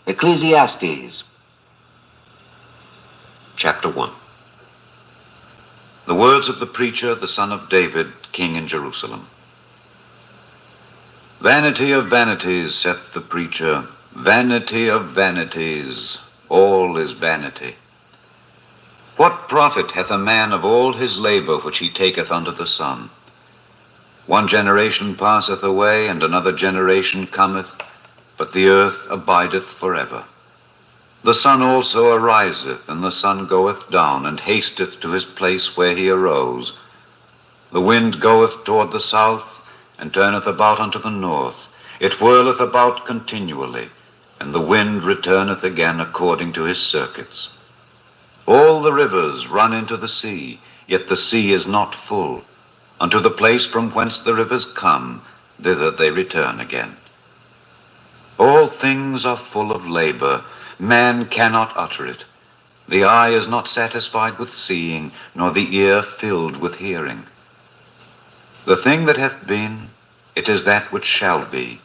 Ecclesiastes. Chapter 1. The words of the preacher, the son of David, king in Jerusalem. Vanity of vanities, saith the preacher, vanity of vanities, all is vanity. What profit hath a man of all his labor which he taketh under the sun? One generation passeth away, and another generation cometh, but the earth abideth forever. The sun also ariseth, and the sun goeth down, and hasteth to his place where he arose. The wind goeth toward the south, and turneth about unto the north. It whirleth about continually, and the wind returneth again according to his circuits. All the rivers run into the sea, yet the sea is not full. Unto the place from whence the rivers come, thither they return again. All things are full of labor, man cannot utter it. The eye is not satisfied with seeing, nor the ear filled with hearing. The thing that hath been, it is that which shall be,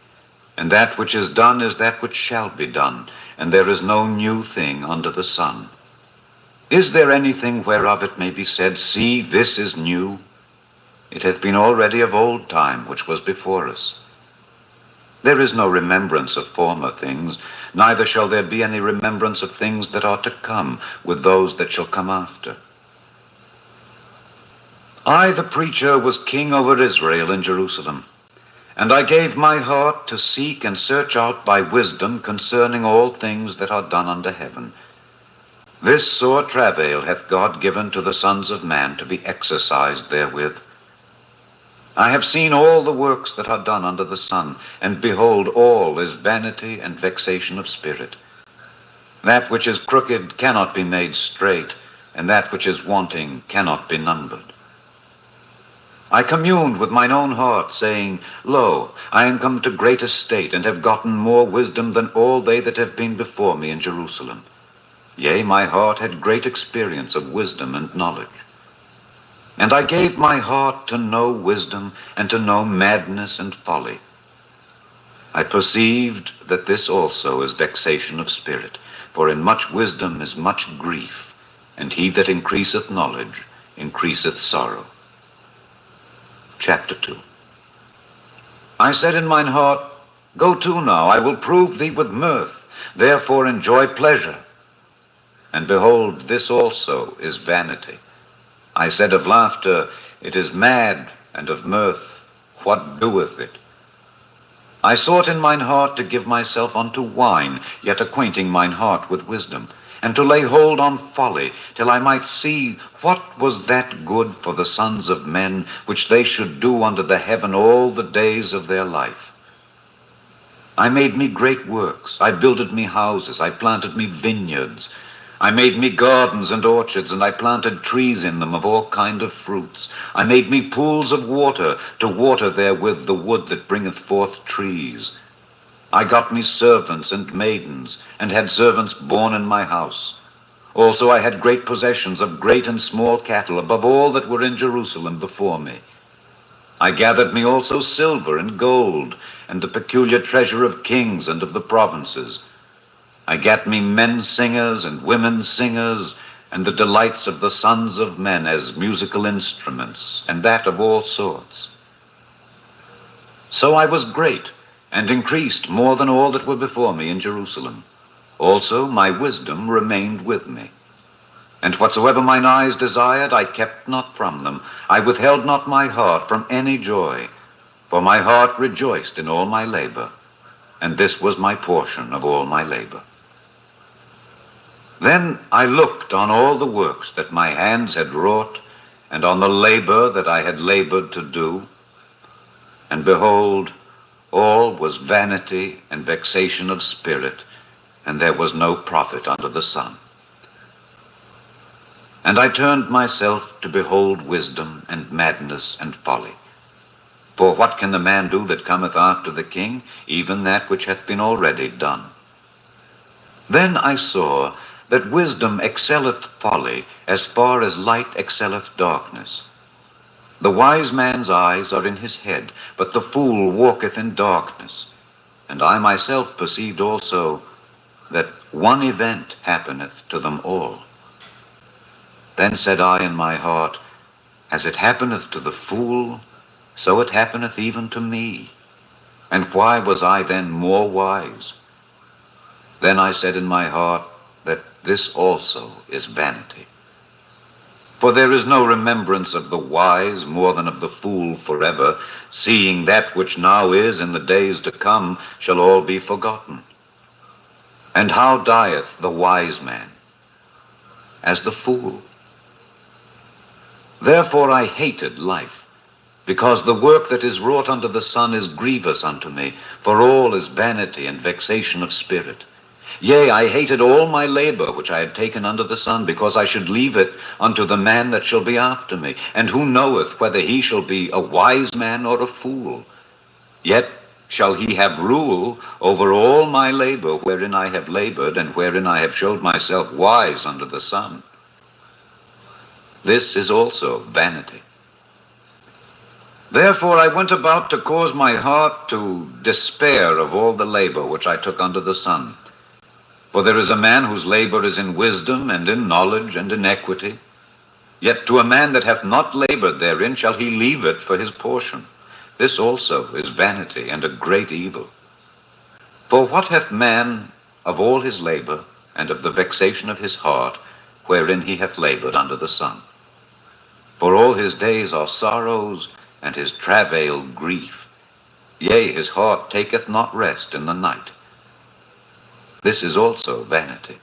and that which is done is that which shall be done, and there is no new thing under the sun. Is there anything whereof it may be said, See, this is new? It hath been already of old time, which was before us. There is no remembrance of former things, neither shall there be any remembrance of things that are to come with those that shall come after. I, the preacher, was king over Israel in Jerusalem, and I gave my heart to seek and search out by wisdom concerning all things that are done under heaven. This sore travail hath God given to the sons of man to be exercised therewith. I have seen all the works that are done under the sun, and behold, all is vanity and vexation of spirit. That which is crooked cannot be made straight, and that which is wanting cannot be numbered. I communed with mine own heart, saying, Lo, I am come to great estate, and have gotten more wisdom than all they that have been before me in Jerusalem. Yea, my heart had great experience of wisdom and knowledge. And I gave my heart to know wisdom, and to know madness and folly. I perceived that this also is vexation of spirit, for in much wisdom is much grief, and he that increaseth knowledge increaseth sorrow. Chapter 2. I said in mine heart, Go to now, I will prove thee with mirth, therefore enjoy pleasure. And behold, this also is vanity. I said of laughter, It is mad, and of mirth, what doeth it? I sought in mine heart to give myself unto wine, yet acquainting mine heart with wisdom, and to lay hold on folly, till I might see what was that good for the sons of men, which they should do under the heaven all the days of their life. I made me great works, I builded me houses, I planted me vineyards, I made me gardens and orchards, and I planted trees in them of all kind of fruits. I made me pools of water, to water therewith the wood that bringeth forth trees. I got me servants and maidens, and had servants born in my house. Also I had great possessions of great and small cattle, above all that were in Jerusalem before me. I gathered me also silver and gold, and the peculiar treasure of kings and of the provinces. I gat me men singers and women singers, and the delights of the sons of men as musical instruments, and that of all sorts. So I was great, and increased more than all that were before me in Jerusalem. Also my wisdom remained with me. And whatsoever mine eyes desired, I kept not from them. I withheld not my heart from any joy, for my heart rejoiced in all my labor, and this was my portion of all my labor. Then I looked on all the works that my hands had wrought, and on the labor that I had labored to do, and behold, all was vanity and vexation of spirit, and there was no profit under the sun. And I turned myself to behold wisdom and madness and folly. For what can the man do that cometh after the king? Even that which hath been already done. Then I saw that wisdom excelleth folly, as far as light excelleth darkness. The wise man's eyes are in his head, but the fool walketh in darkness. And I myself perceived also that one event happeneth to them all. Then said I in my heart, as it happeneth to the fool, so it happeneth even to me. And why was I then more wise? Then I said in my heart that this also is vanity. For there is no remembrance of the wise more than of the fool forever, seeing that which now is in the days to come shall all be forgotten. And how dieth the wise man? As the fool. Therefore I hated life, because the work that is wrought under the sun is grievous unto me, for all is vanity and vexation of spirit. Yea, I hated all my labor which I had taken under the sun, because I should leave it unto the man that shall be after me. And who knoweth whether he shall be a wise man or a fool? Yet shall he have rule over all my labor wherein I have labored, and wherein I have showed myself wise under the sun. This is also vanity. Therefore I went about to cause my heart to despair of all the labor which I took under the sun. For there is a man whose labor is in wisdom, and in knowledge, and in equity. Yet to a man that hath not labored therein shall he leave it for his portion. This also is vanity, and a great evil. For what hath man of all his labor, and of the vexation of his heart, wherein he hath labored under the sun? For all his days are sorrows, and his travail grief. Yea, his heart taketh not rest in the night. This is also vanity.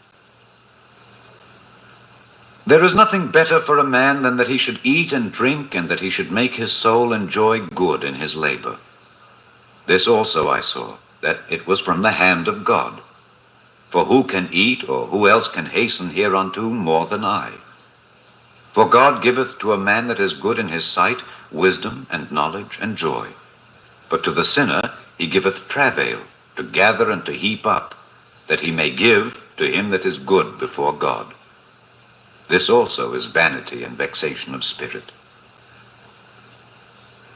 There is nothing better for a man than that he should eat and drink, and that he should make his soul enjoy good in his labor. This also I saw, that it was from the hand of God. For who can eat, or who else can hasten hereunto more than I? For God giveth to a man that is good in his sight wisdom and knowledge and joy. But to the sinner he giveth travail, to gather and to heap up, that he may give to him that is good before God. This also is vanity and vexation of spirit.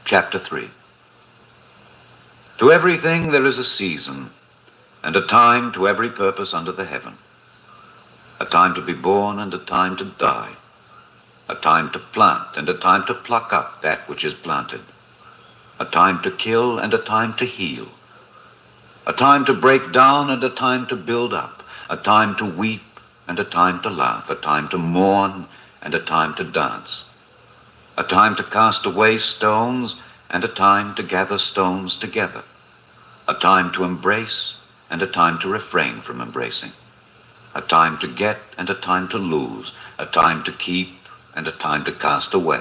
Chapter 3. To everything there is a season, and a time to every purpose under the heaven. A time to be born, and a time to die. A time to plant, and a time to pluck up that which is planted. A time to kill, and a time to heal. A time to break down, and a time to build up. A time to weep, and a time to laugh. A time to mourn, and a time to dance. A time to cast away stones, and a time to gather stones together. A time to embrace, and a time to refrain from embracing. A time to get, and a time to lose. A time to keep, and a time to cast away.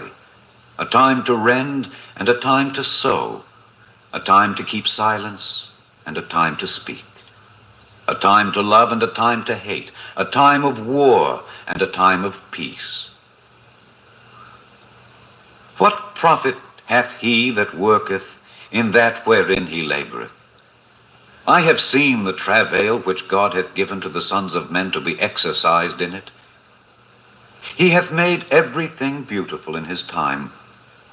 A time to rend, and a time to sow. A time to keep silence, and a time to speak. A time to love, and a time to hate. A time of war, and a time of peace. What profit hath he that worketh in that wherein he laboureth? I have seen the travail which God hath given to the sons of men to be exercised in it. He hath made everything beautiful in his time.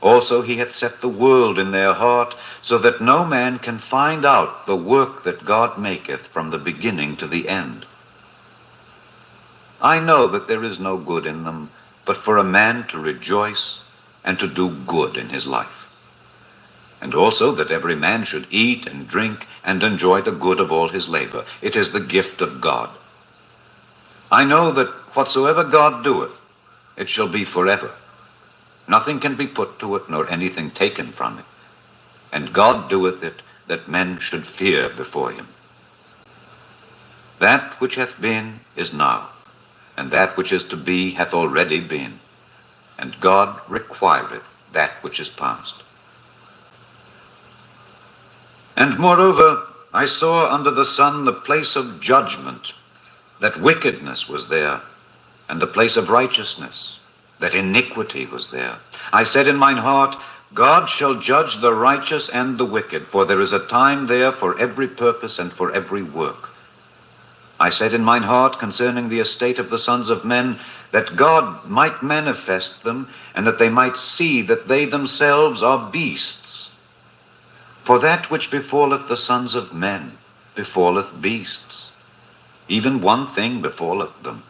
Also he hath set the world in their heart, so that no man can find out the work that God maketh from the beginning to the end. I know that there is no good in them, but for a man to rejoice and to do good in his life. And also that every man should eat and drink and enjoy the good of all his labor. It is the gift of God. I know that whatsoever God doeth, it shall be forever. Nothing can be put to it, nor anything taken from it. And God doeth it, that men should fear before him. That which hath been is now, and that which is to be hath already been. And God requireth that which is past. And moreover, I saw under the sun the place of judgment, that wickedness was there, and the place of righteousness, that iniquity was there. I said in mine heart, God shall judge the righteous and the wicked, for there is a time there for every purpose and for every work. I said in mine heart concerning the estate of the sons of men, that God might manifest them, and that they might see that they themselves are beasts. For that which befalleth the sons of men befalleth beasts. even one thing befalleth them.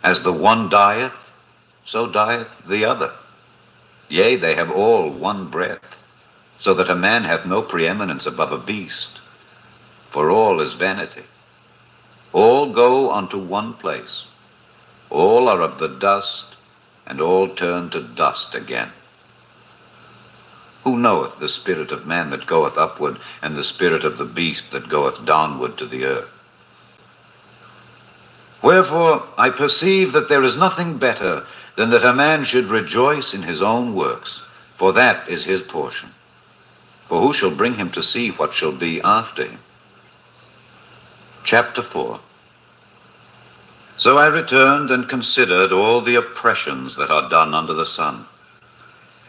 As the one dieth, so dieth the other. Yea, they have all one breath, so that a man hath no preeminence above a beast. For all is vanity. All go unto one place. All are of the dust, and all turn to dust again. Who knoweth the spirit of man that goeth upward, and the spirit of the beast that goeth downward to the earth? Wherefore I perceive that there is nothing better than that a man should rejoice in his own works, for that is his portion. For who shall bring him to see what shall be after him? Chapter 4. So I returned and considered all the oppressions that are done under the sun.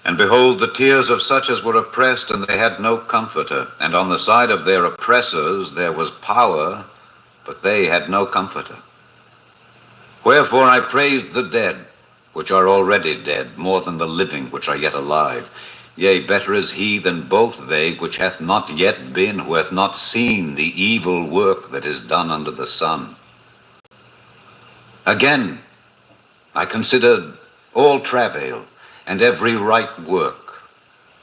And behold, the tears of such as were oppressed, and they had no comforter. And on the side of their oppressors there was power, but they had no comforter. Wherefore I praised the dead, which are already dead, more than the living which are yet alive. Yea, better is he than both they which hath not yet been, who hath not seen the evil work that is done under the sun. Again, I considered all travail and every right work,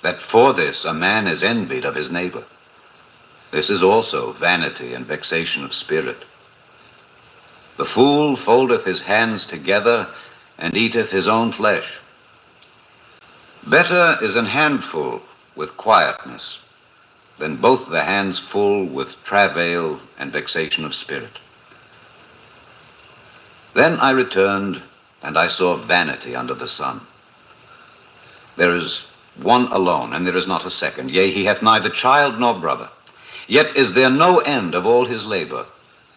that for this a man is envied of his neighbor. This is also vanity and vexation of spirit. The fool foldeth his hands together, and eateth his own flesh. Better is an handful with quietness, than both the hands full with travail and vexation of spirit. Then I returned, and I saw vanity under the sun. There is one alone, and there is not a second. Yea, he hath neither child nor brother. Yet is there no end of all his labor.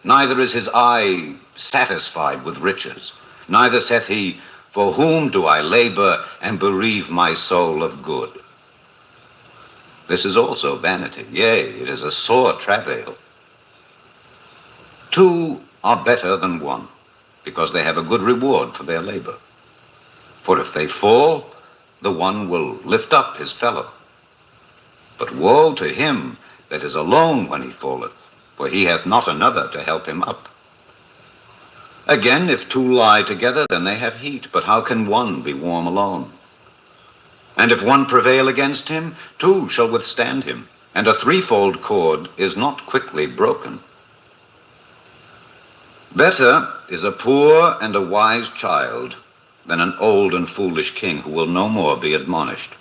Neither is his eye satisfied with riches. Neither saith he, for whom do I labor and bereave my soul of good? This is also vanity. Yea, it is a sore travail. Two are better than one, because they have a good reward for their labor. For if they fall, the one will lift up his fellow. But woe to him that is alone when he falleth, for he hath not another to help him up. Again, if two lie together, then they have heat, but how can one be warm alone? And if one prevail against him, two shall withstand him, and a threefold cord is not quickly broken. Better is a poor and a wise child than an old and foolish king who will no more be admonished.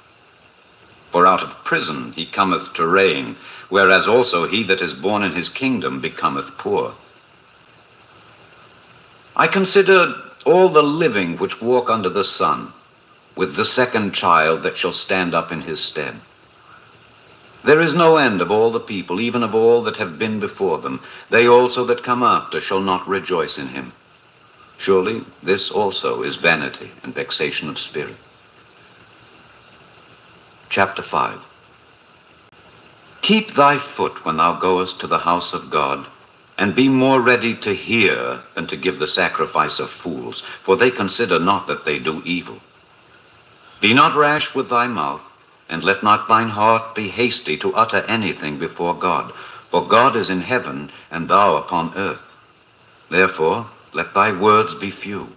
For out of prison he cometh to reign, whereas also he that is born in his kingdom becometh poor. I considered all the living which walk under the sun, with the second child that shall stand up in his stead. There is no end of all the people, even of all that have been before them. They also that come after shall not rejoice in him. Surely this also is vanity and vexation of spirit. Chapter 5. Keep thy foot when thou goest to the house of God, and be more ready to hear than to give the sacrifice of fools, for they consider not that they do evil. Be not rash with thy mouth, and let not thine heart be hasty to utter anything before God, for God is in heaven, and thou upon earth. Therefore let thy words be few.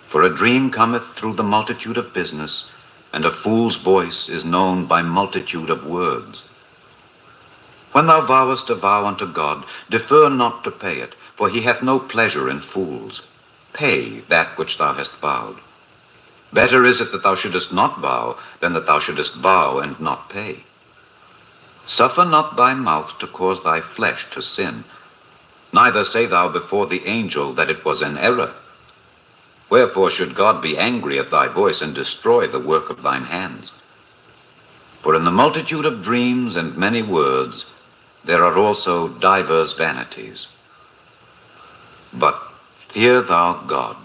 For a dream cometh through the multitude of business, and a fool's voice is known by multitude of words. When thou vowest a vow unto God, defer not to pay it, for he hath no pleasure in fools. Pay that which thou hast vowed. Better is it that thou shouldest not vow than that thou shouldest vow and not pay. Suffer not thy mouth to cause thy flesh to sin, neither say thou before the angel that it was an error. Wherefore should God be angry at thy voice and destroy the work of thine hands? For in the multitude of dreams and many words there are also divers vanities. But fear thou God.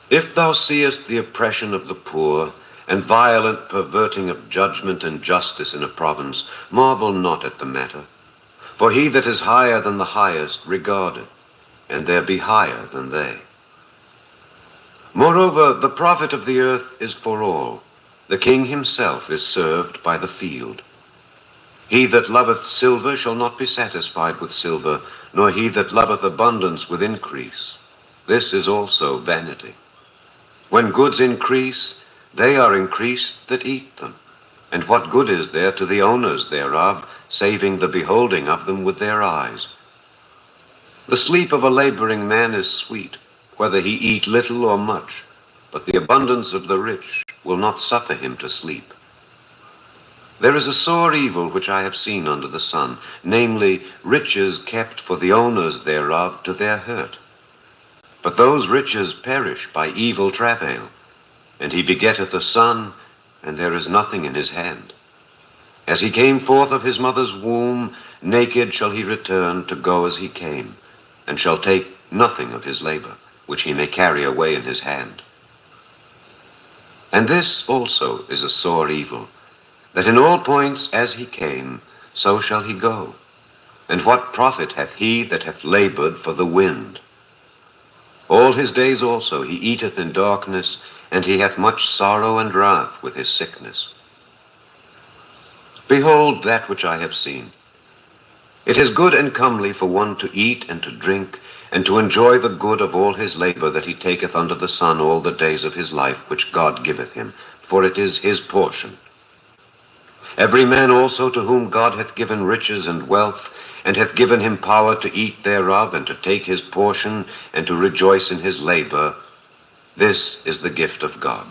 If thou seest the oppression of the poor, and violent perverting of judgment and justice in a province, marvel not at the matter. For he that is higher than the highest regardeth, and there be higher than they. Moreover, the profit of the earth is for all. The king himself is served by the field. He that loveth silver shall not be satisfied with silver, nor he that loveth abundance with increase. This is also vanity. When goods increase, they are increased that eat them. And what good is there to the owners thereof, saving the beholding of them with their eyes? The sleep of a laboring man is sweet, whether he eat little or much, but the abundance of the rich will not suffer him to sleep. There is a sore evil which I have seen under the sun, namely, riches kept for the owners thereof to their hurt. But those riches perish by evil travail, and he begetteth a son, and there is nothing in his hand. As he came forth of his mother's womb, naked shall he return to go as he came, and shall take nothing of his labor, which he may carry away in his hand. And this also is a sore evil, that in all points as he came, so shall he go. And what profit hath he that hath labored for the wind? All his days also he eateth in darkness, and he hath much sorrow and wrath with his sickness. Behold that which I have seen. It is good and comely for one to eat and to drink, and to enjoy the good of all his labor that he taketh under the sun all the days of his life which God giveth him, for it is his portion. Every man also to whom God hath given riches and wealth, and hath given him power to eat thereof, and to take his portion, and to rejoice in his labor, this is the gift of God.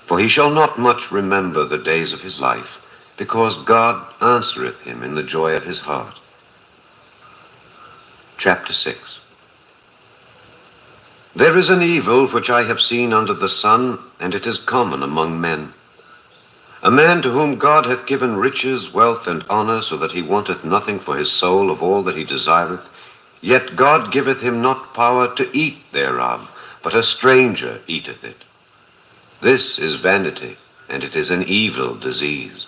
For he shall not much remember the days of his life, because God answereth him in the joy of his heart. Chapter 6. There is an evil which I have seen under the sun, and it is common among men. A man to whom God hath given riches, wealth, and honor, so that he wanteth nothing for his soul of all that he desireth, yet God giveth him not power to eat thereof, but a stranger eateth it. This is vanity, and it is an evil disease.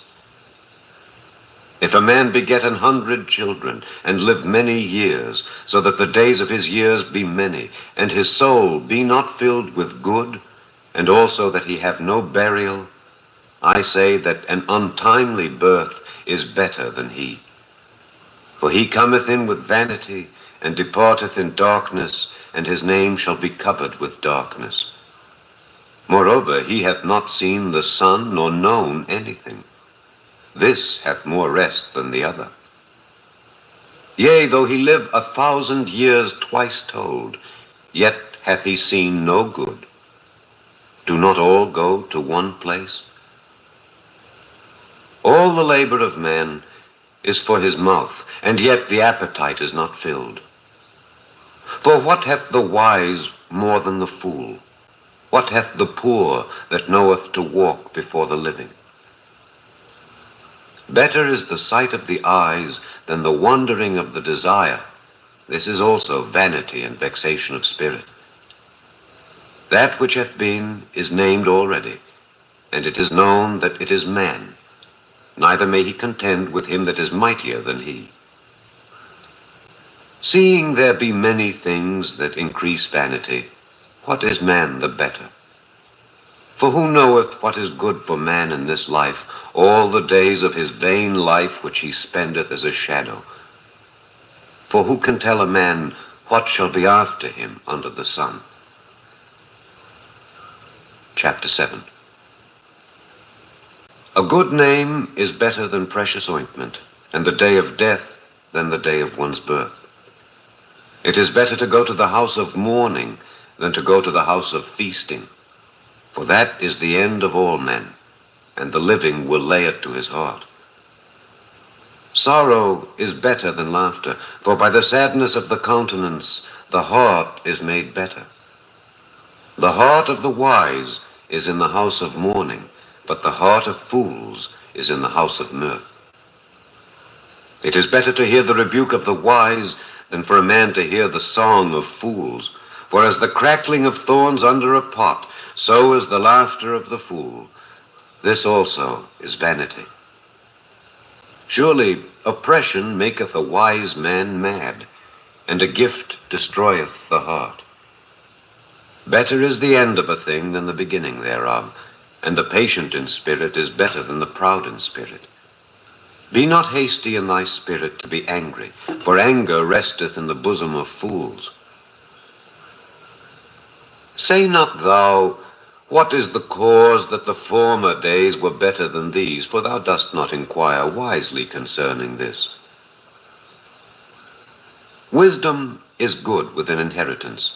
If a man beget 100 children, and live many years, so that the days of his years be many, and his soul be not filled with good, and also that he have no burial, I say that an untimely birth is better than he. For he cometh in with vanity, and departeth in darkness, and his name shall be covered with darkness. Moreover, he hath not seen the sun, nor known anything. This hath more rest than the other. Yea, though he live 1,000 years twice told, yet hath he seen no good. Do not all go to one place? All the labor of man is for his mouth, and yet the appetite is not filled. For what hath the wise more than the fool? What hath the poor that knoweth to walk before the living? Better is the sight of the eyes than the wandering of the desire. This is also vanity and vexation of spirit. That which hath been is named already, and it is known that it is man. Neither may he contend with him that is mightier than he. Seeing there be many things that increase vanity, what is man the better? For who knoweth what is good for man in this life, all the days of his vain life which he spendeth as a shadow? For who can tell a man what shall be after him under the sun? Chapter 7. A good name is better than precious ointment, and the day of death than the day of one's birth. It is better to go to the house of mourning than to go to the house of feasting, for that is the end of all men, and the living will lay it to his heart. Sorrow is better than laughter, for by the sadness of the countenance the heart is made better. The heart of the wise is in the house of mourning, but the heart of fools is in the house of mirth. It is better to hear the rebuke of the wise than for a man to hear the song of fools. For as the crackling of thorns under a pot, so is the laughter of the fool. This also is vanity. Surely oppression maketh a wise man mad, and a gift destroyeth the heart. Better is the end of a thing than the beginning thereof, and the patient in spirit is better than the proud in spirit. Be not hasty in thy spirit to be angry, for anger resteth in the bosom of fools. Say not thou, what is the cause that the former days were better than these? For thou dost not inquire wisely concerning this. Wisdom is good with an inheritance,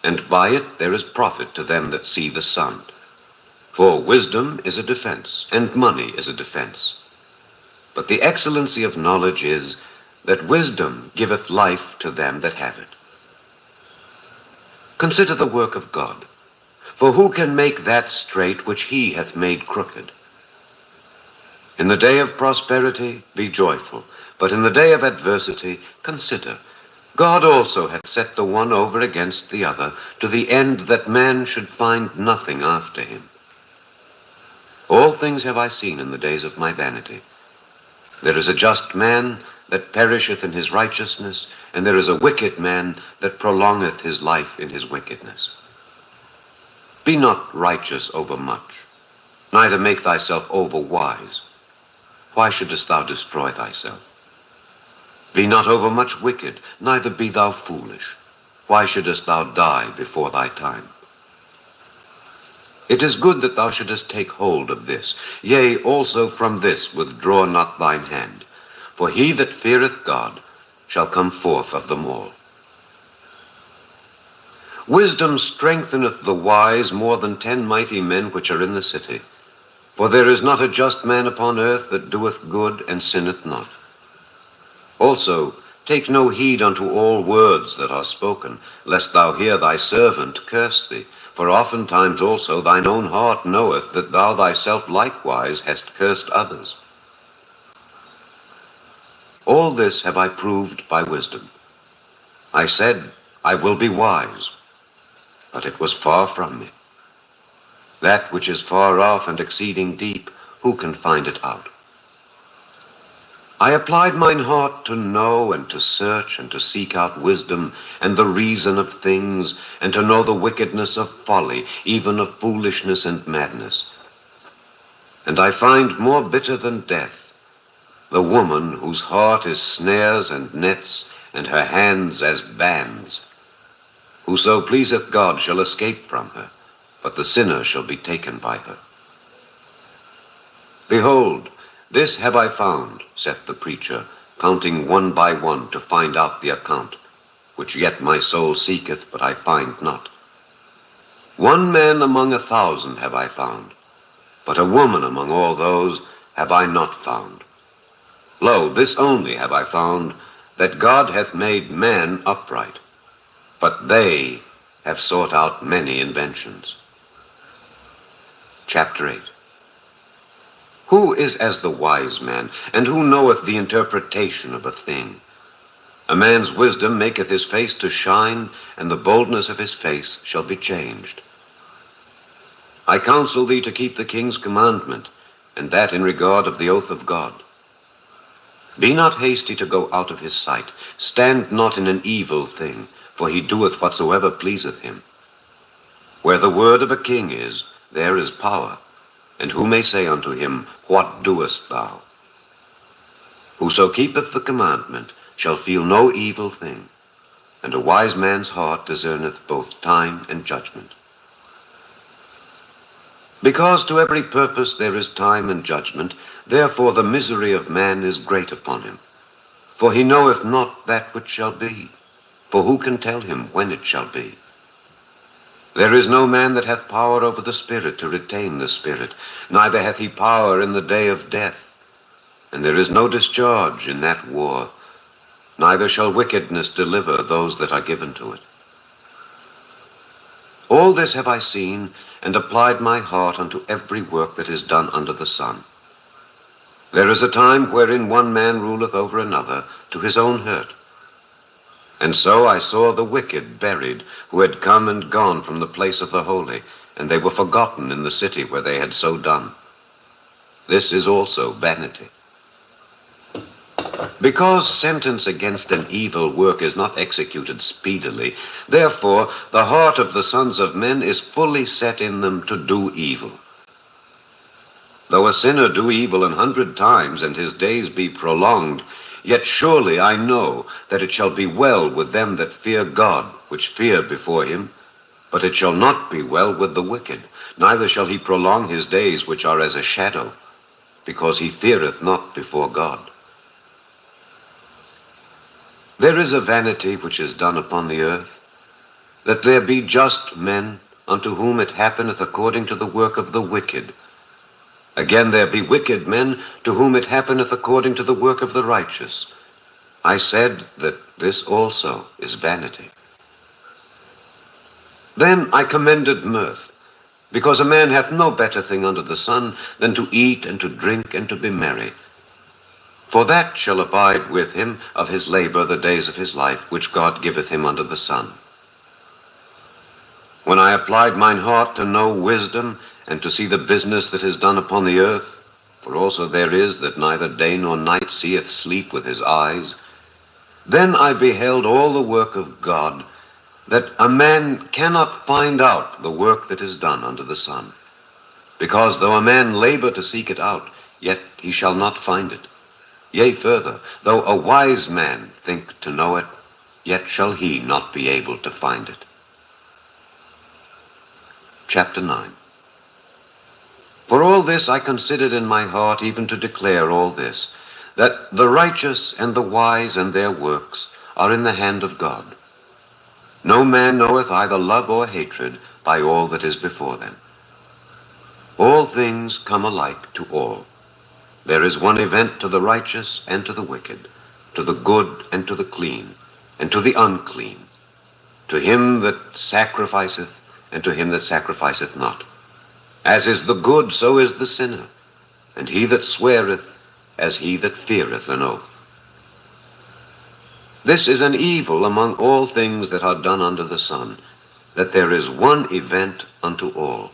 and by it there is profit to them that see the sun. For wisdom is a defense, and money is a defense. But the excellency of knowledge is that wisdom giveth life to them that have it. Consider the work of God. For who can make that straight which he hath made crooked? In the day of prosperity be joyful, but in the day of adversity consider. God also hath set the one over against the other, to the end that man should find nothing after him. All things have I seen in the days of my vanity. There is a just man that perisheth in his righteousness, and there is a wicked man that prolongeth his life in his wickedness. Be not righteous overmuch, neither make thyself overwise. Why shouldest thou destroy thyself? Be not overmuch wicked, neither be thou foolish. Why shouldest thou die before thy time? It is good that thou shouldest take hold of this. Yea, also from this withdraw not thine hand. For he that feareth God shall come forth of them all. Wisdom strengtheneth the wise more than 10 mighty men which are in the city. For there is not a just man upon earth that doeth good and sinneth not. Also, take no heed unto all words that are spoken, lest thou hear thy servant curse thee. For oftentimes also thine own heart knoweth that thou thyself likewise hast cursed others. All this have I proved by wisdom. I said, I will be wise, but it was far from me. That which is far off and exceeding deep, who can find it out? I applied mine heart to know and to search and to seek out wisdom and the reason of things, and to know the wickedness of folly, even of foolishness and madness. And I find more bitter than death the woman whose heart is snares and nets, and her hands as bands. Whoso pleaseth God shall escape from her, but the sinner shall be taken by her. Behold, this have I found, saith the preacher, counting one by one to find out the account, which yet my soul seeketh, but I find not. One man among 1,000 have I found, but a woman among all those have I not found. Lo, this only have I found, that God hath made man upright, but they have sought out many inventions. Chapter 8. Who is as the wise man, and who knoweth the interpretation of a thing? A man's wisdom maketh his face to shine, and the boldness of his face shall be changed. I counsel thee to keep the king's commandment, and that in regard of the oath of God. Be not hasty to go out of his sight. Stand not in an evil thing, for he doeth whatsoever pleaseth him. Where the word of a king is, there is power. And who may say unto him, What doest thou? Whoso keepeth the commandment shall feel no evil thing, and a wise man's heart discerneth both time and judgment. Because to every purpose there is time and judgment, therefore the misery of man is great upon him. For he knoweth not that which shall be, for who can tell him when it shall be? There is no man that hath power over the Spirit to retain the Spirit, neither hath he power in the day of death. And there is no discharge in that war, neither shall wickedness deliver those that are given to it. All this have I seen, and applied my heart unto every work that is done under the sun. There is a time wherein one man ruleth over another to his own hurt. And so I saw the wicked buried, who had come and gone from the place of the holy, and they were forgotten in the city where they had so done. This is also vanity. Because sentence against an evil work is not executed speedily, therefore the heart of the sons of men is fully set in them to do evil. Though a sinner do evil 100 times, and his days be prolonged, yet surely I know that it shall be well with them that fear God, which fear before him. But it shall not be well with the wicked, neither shall he prolong his days, which are as a shadow, because he feareth not before God. There is a vanity which is done upon the earth, that there be just men, unto whom it happeneth according to the work of the wicked. Again there be wicked men, to whom it happeneth according to the work of the righteous. I said that this also is vanity. Then I commended mirth, because a man hath no better thing under the sun than to eat and to drink and to be merry. For that shall abide with him of his labor the days of his life, which God giveth him under the sun. When I applied mine heart to know wisdom, and to see the business that is done upon the earth, for also there is that neither day nor night seeth sleep with his eyes, then I beheld all the work of God, that a man cannot find out the work that is done under the sun. Because though a man labor to seek it out, yet he shall not find it. Yea, further, though a wise man think to know it, yet shall he not be able to find it. Chapter 9. For all this I considered in my heart, even to declare all this, that the righteous and the wise and their works are in the hand of God. No man knoweth either love or hatred by all that is before them. All things come alike to all. There is one event to the righteous and to the wicked, to the good and to the clean, and to the unclean, to him that sacrificeth and to him that sacrificeth not. As is the good, so is the sinner, and he that sweareth, as he that feareth an oath. This is an evil among all things that are done under the sun, that there is one event unto all.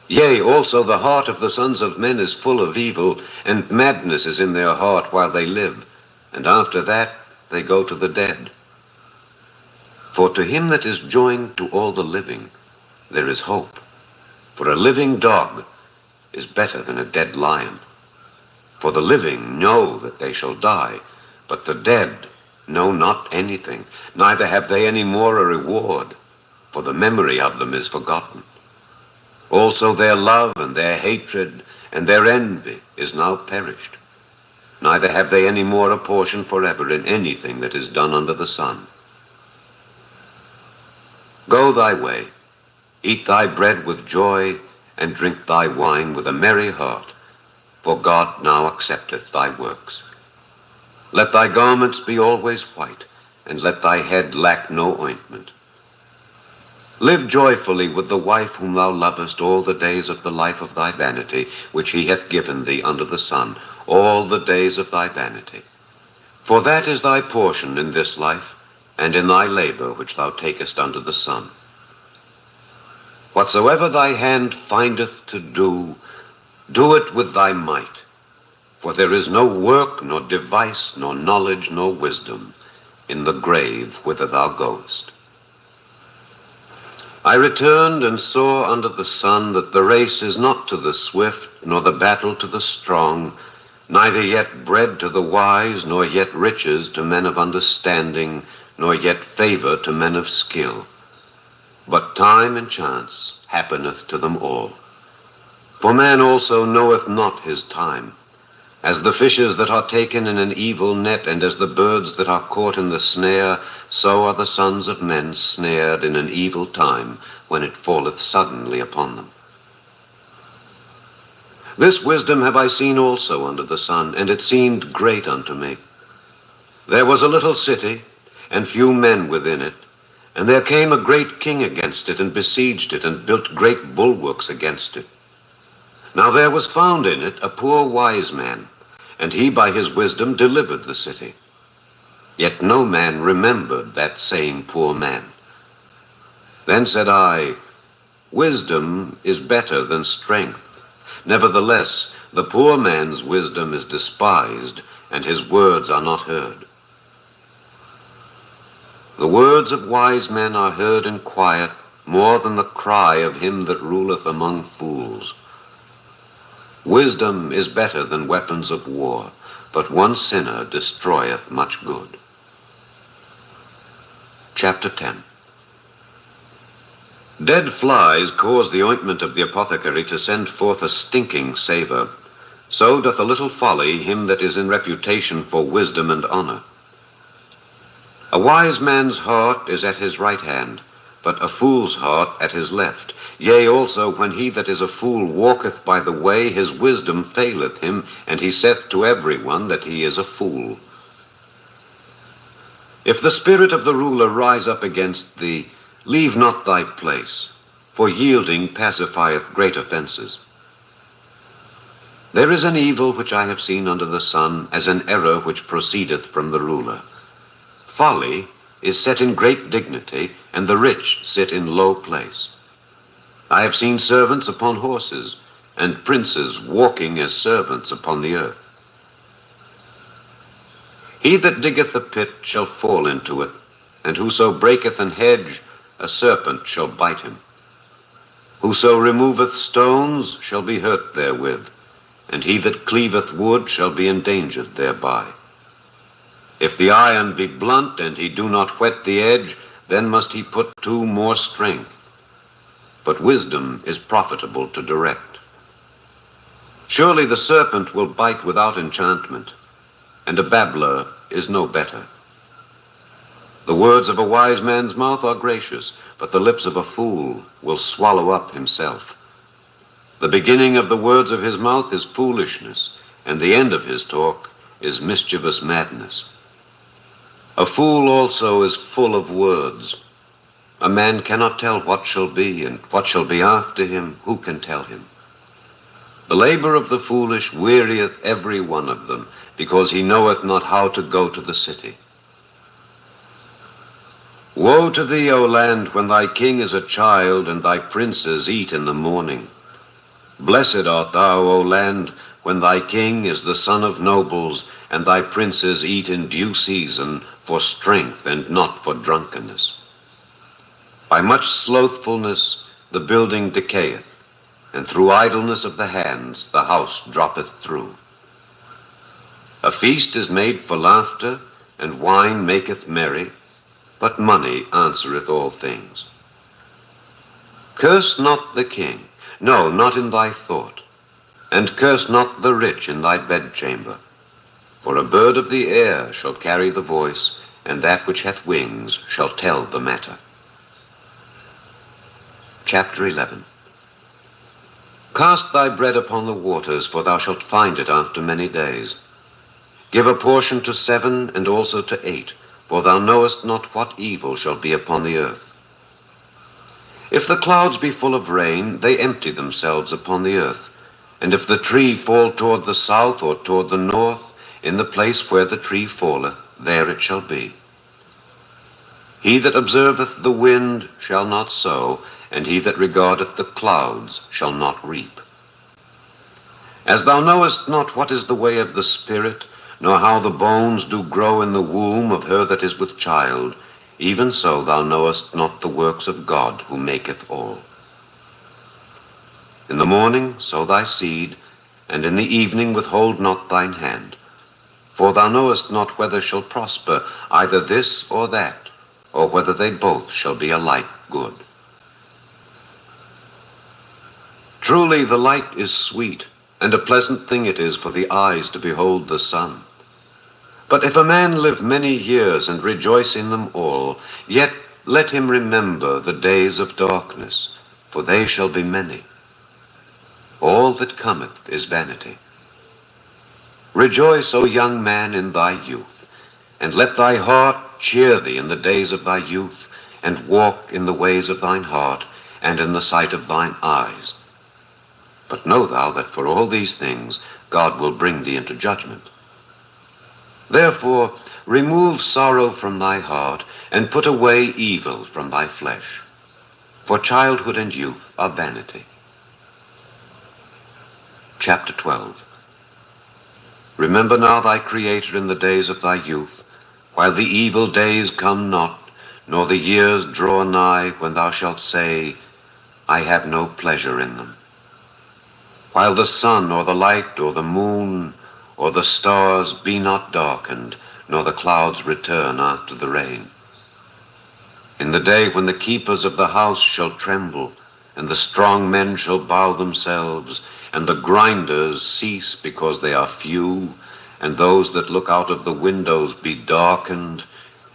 Yea, also the heart of the sons of men is full of evil, and madness is in their heart while they live, and after that they go to the dead. For to him that is joined to all the living, there is hope. For a living dog is better than a dead lion. For the living know that they shall die, but the dead know not anything, neither have they any more a reward, for the memory of them is forgotten. Also their love and their hatred and their envy is now perished. Neither have they any more a portion forever in anything that is done under the sun. Go thy way, eat thy bread with joy, and drink thy wine with a merry heart, for God now accepteth thy works. Let thy garments be always white, and let thy head lack no ointment. Live joyfully with the wife whom thou lovest all the days of the life of thy vanity, which he hath given thee under the sun, all the days of thy vanity. For that is thy portion in this life, and in thy labor which thou takest under the sun. Whatsoever thy hand findeth to do, do it with thy might. For there is no work, nor device, nor knowledge, nor wisdom in the grave whither thou goest. I returned and saw under the sun that the race is not to the swift, nor the battle to the strong, neither yet bread to the wise, nor yet riches to men of understanding, nor yet favor to men of skill. But time and chance happeneth to them all. For man also knoweth not his time. As the fishes that are taken in an evil net, and as the birds that are caught in the snare, so are the sons of men snared in an evil time, when it falleth suddenly upon them. This wisdom have I seen also under the sun, and it seemed great unto me. There was a little city, and few men within it, and there came a great king against it, and besieged it, and built great bulwarks against it. Now there was found in it a poor wise man, and he by his wisdom delivered the city. Yet no man remembered that same poor man. Then said I, wisdom is better than strength. Nevertheless, the poor man's wisdom is despised, and his words are not heard. The words of wise men are heard in quiet, more than the cry of him that ruleth among fools. Wisdom is better than weapons of war, but one sinner destroyeth much good. Chapter 10. Dead flies cause the ointment of the apothecary to send forth a stinking savour. So doth a little folly him that is in reputation for wisdom and honour. A wise man's heart is at his right hand, but a fool's heart at his left. Yea, also, when he that is a fool walketh by the way, his wisdom faileth him, and he saith to every one that he is a fool. If the spirit of the ruler rise up against thee, leave not thy place, for yielding pacifieth great offenses. There is an evil which I have seen under the sun, as an error which proceedeth from the ruler. Folly is set in great dignity, and the rich sit in low place. I have seen servants upon horses, and princes walking as servants upon the earth. He that diggeth a pit shall fall into it, and whoso breaketh an hedge, a serpent shall bite him. Whoso removeth stones shall be hurt therewith, and he that cleaveth wood shall be endangered thereby. If the iron be blunt, and he do not whet the edge, then must he put to more strength. But wisdom is profitable to direct. Surely the serpent will bite without enchantment, and a babbler is no better. The words of a wise man's mouth are gracious, but the lips of a fool will swallow up himself. The beginning of the words of his mouth is foolishness, and the end of his talk is mischievous madness. A fool also is full of words. A man cannot tell what shall be, and what shall be after him, who can tell him? The labor of the foolish wearieth every one of them, because he knoweth not how to go to the city. Woe to thee, O land, when thy king is a child, and thy princes eat in the morning. Blessed art thou, O land, when thy king is the son of nobles, and thy princes eat in due season, for strength and not for drunkenness. By much slothfulness the building decayeth, and through idleness of the hands the house droppeth through. A feast is made for laughter, and wine maketh merry, but money answereth all things. Curse not the king, no, not in thy thought, and curse not the rich in thy bedchamber. For a bird of the air shall carry the voice, and that which hath wings shall tell the matter. Chapter 11. Cast thy bread upon the waters, for thou shalt find it after many days. Give a portion to 7 and also to 8, for thou knowest not what evil shall be upon the earth. If the clouds be full of rain, they empty themselves upon the earth. And if the tree fall toward the south or toward the north, in the place where the tree falleth, there it shall be. He that observeth the wind shall not sow, and he that regardeth the clouds shall not reap. As thou knowest not what is the way of the Spirit, nor how the bones do grow in the womb of her that is with child, even so thou knowest not the works of God who maketh all. In the morning sow thy seed, and in the evening withhold not thine hand. For thou knowest not whether shall prosper either this or that, or whether they both shall be alike good. Truly the light is sweet, and a pleasant thing it is for the eyes to behold the sun. But if a man live many years and rejoice in them all, yet let him remember the days of darkness, for they shall be many. All that cometh is vanity. Rejoice, O young man, in thy youth, and let thy heart cheer thee in the days of thy youth, and walk in the ways of thine heart, and in the sight of thine eyes. But know thou that for all these things God will bring thee into judgment. Therefore remove sorrow from thy heart, and put away evil from thy flesh. For childhood and youth are vanity. Chapter 12. Remember now thy Creator in the days of thy youth, while the evil days come not, nor the years draw nigh, when thou shalt say, I have no pleasure in them. while the sun or the light or the moon or the stars be not darkened, nor the clouds return after the rain. In the day when the keepers of the house shall tremble, and the strong men shall bow themselves, and the grinders cease because they are few, and those that look out of the windows be darkened,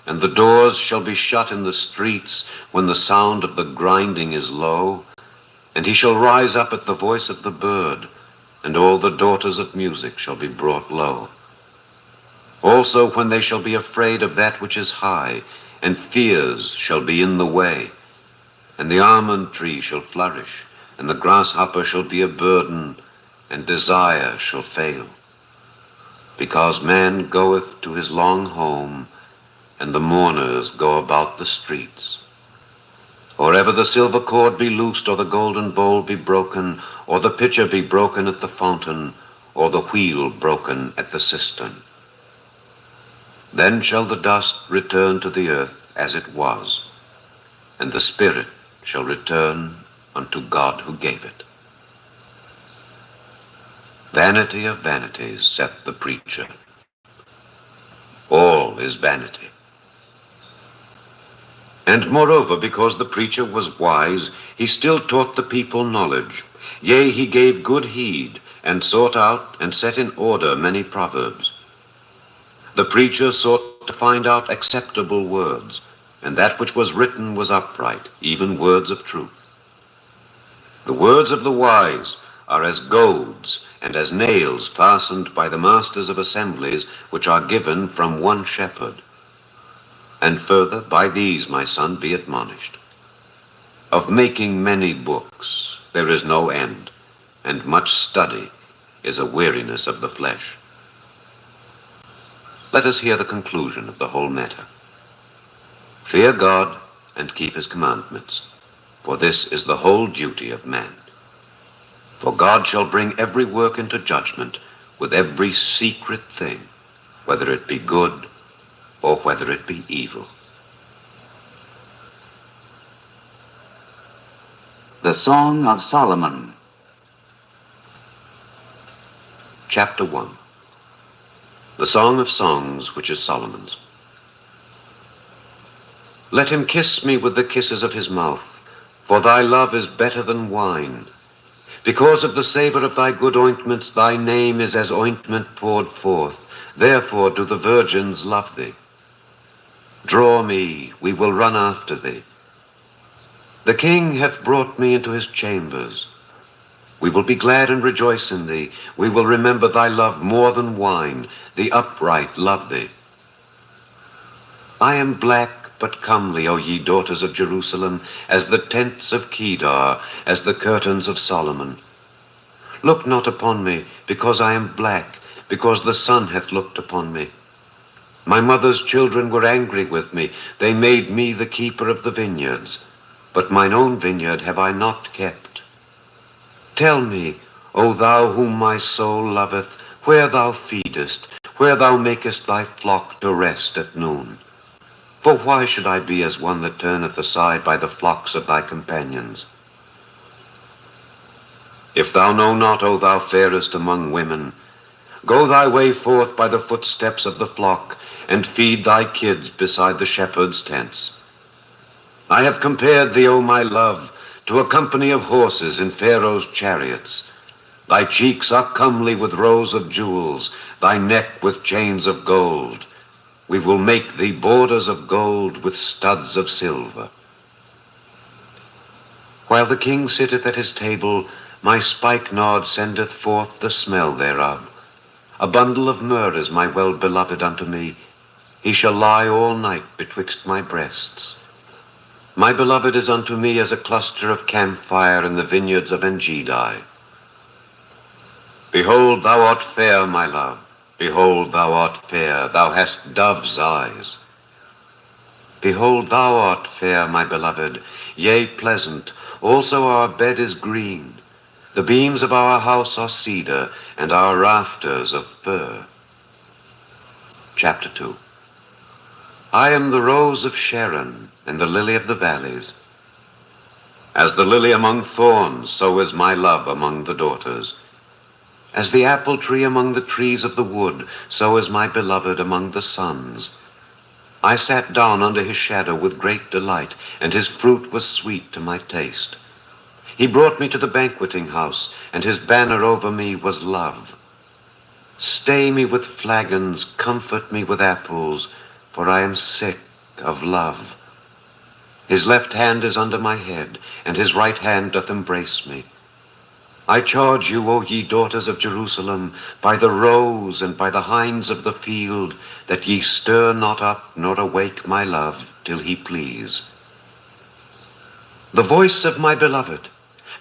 and the doors shall be shut in the streets when the sound of the grinding is low, and he shall rise up at the voice of the bird, and all the daughters of music shall be brought low. Also when they shall be afraid of that which is high, and fears shall be in the way, and the almond tree shall flourish, and the grasshopper shall be a burden, and desire shall fail. Because man goeth to his long home, and the mourners go about the streets. Or ever the silver cord be loosed, or the golden bowl be broken, or the pitcher be broken at the fountain, or the wheel broken at the cistern. Then shall the dust return to the earth as it was, and the spirit shall return unto God who gave it. Vanity of vanities, saith the preacher. All is vanity. And moreover, because the preacher was wise, he still taught the people knowledge. Yea, he gave good heed, and sought out and set in order many proverbs. The preacher sought to find out acceptable words, and that which was written was upright, even words of truth. The words of the wise are as goads, and as nails fastened by the masters of assemblies, which are given from one shepherd. And further, by these, my son, be admonished. Of making many books there is no end, and much study is a weariness of the flesh. Let us hear the conclusion of the whole matter. Fear God and keep his commandments, for this is the whole duty of man. For God shall bring every work into judgment with every secret thing, whether it be good or whether it be evil. The Song of Solomon. Chapter 1. The Song of Songs, which is Solomon's. Let him kiss me with the kisses of his mouth, for thy love is better than wine. Because of the savor of thy good ointments, thy name is as ointment poured forth. Therefore do the virgins love thee. Draw me, we will run after thee. The king hath brought me into his chambers. We will be glad and rejoice in thee. We will remember thy love more than wine. The upright love thee. I am black but comely, O ye daughters of Jerusalem, as the tents of Kedar, as the curtains of Solomon. Look not upon me, because I am black, because the sun hath looked upon me. My mother's children were angry with me. They made me the keeper of the vineyards. But mine own vineyard have I not kept. Tell me, O thou whom my soul loveth, where thou feedest, where thou makest thy flock to rest at noon. For why should I be as one that turneth aside by the flocks of thy companions? If thou know not, O thou fairest among women, go thy way forth by the footsteps of the flock, and feed thy kids beside the shepherds' tents. I have compared thee, O my love, to a company of horses in Pharaoh's chariots. Thy cheeks are comely with rows of jewels, thy neck with chains of gold. We will make thee borders of gold with studs of silver. While the king sitteth at his table, my spikenard sendeth forth the smell thereof. A bundle of myrrh is my well-beloved unto me. He shall lie all night betwixt my breasts. My beloved is unto me as a cluster of camphire in the vineyards of Engedi. Behold, thou art fair, my love. Behold, thou art fair. Thou hast dove's eyes. Behold, thou art fair, my beloved, yea, pleasant. Also our bed is green. The beams of our house are cedar, and our rafters of fir. Chapter 2. I am the rose of Sharon, and the lily of the valleys. As the lily among thorns, so is my love among the daughters. As the apple tree among the trees of the wood, so is my beloved among the sons. I sat down under his shadow with great delight, and his fruit was sweet to my taste. He brought me to the banqueting house, and his banner over me was love. Stay me with flagons, comfort me with apples, for I am sick of love. His left hand is under my head, and his right hand doth embrace me. I charge you, O ye daughters of Jerusalem, by the roes and by the hinds of the field, that ye stir not up nor awake my love till he please. The voice of my beloved,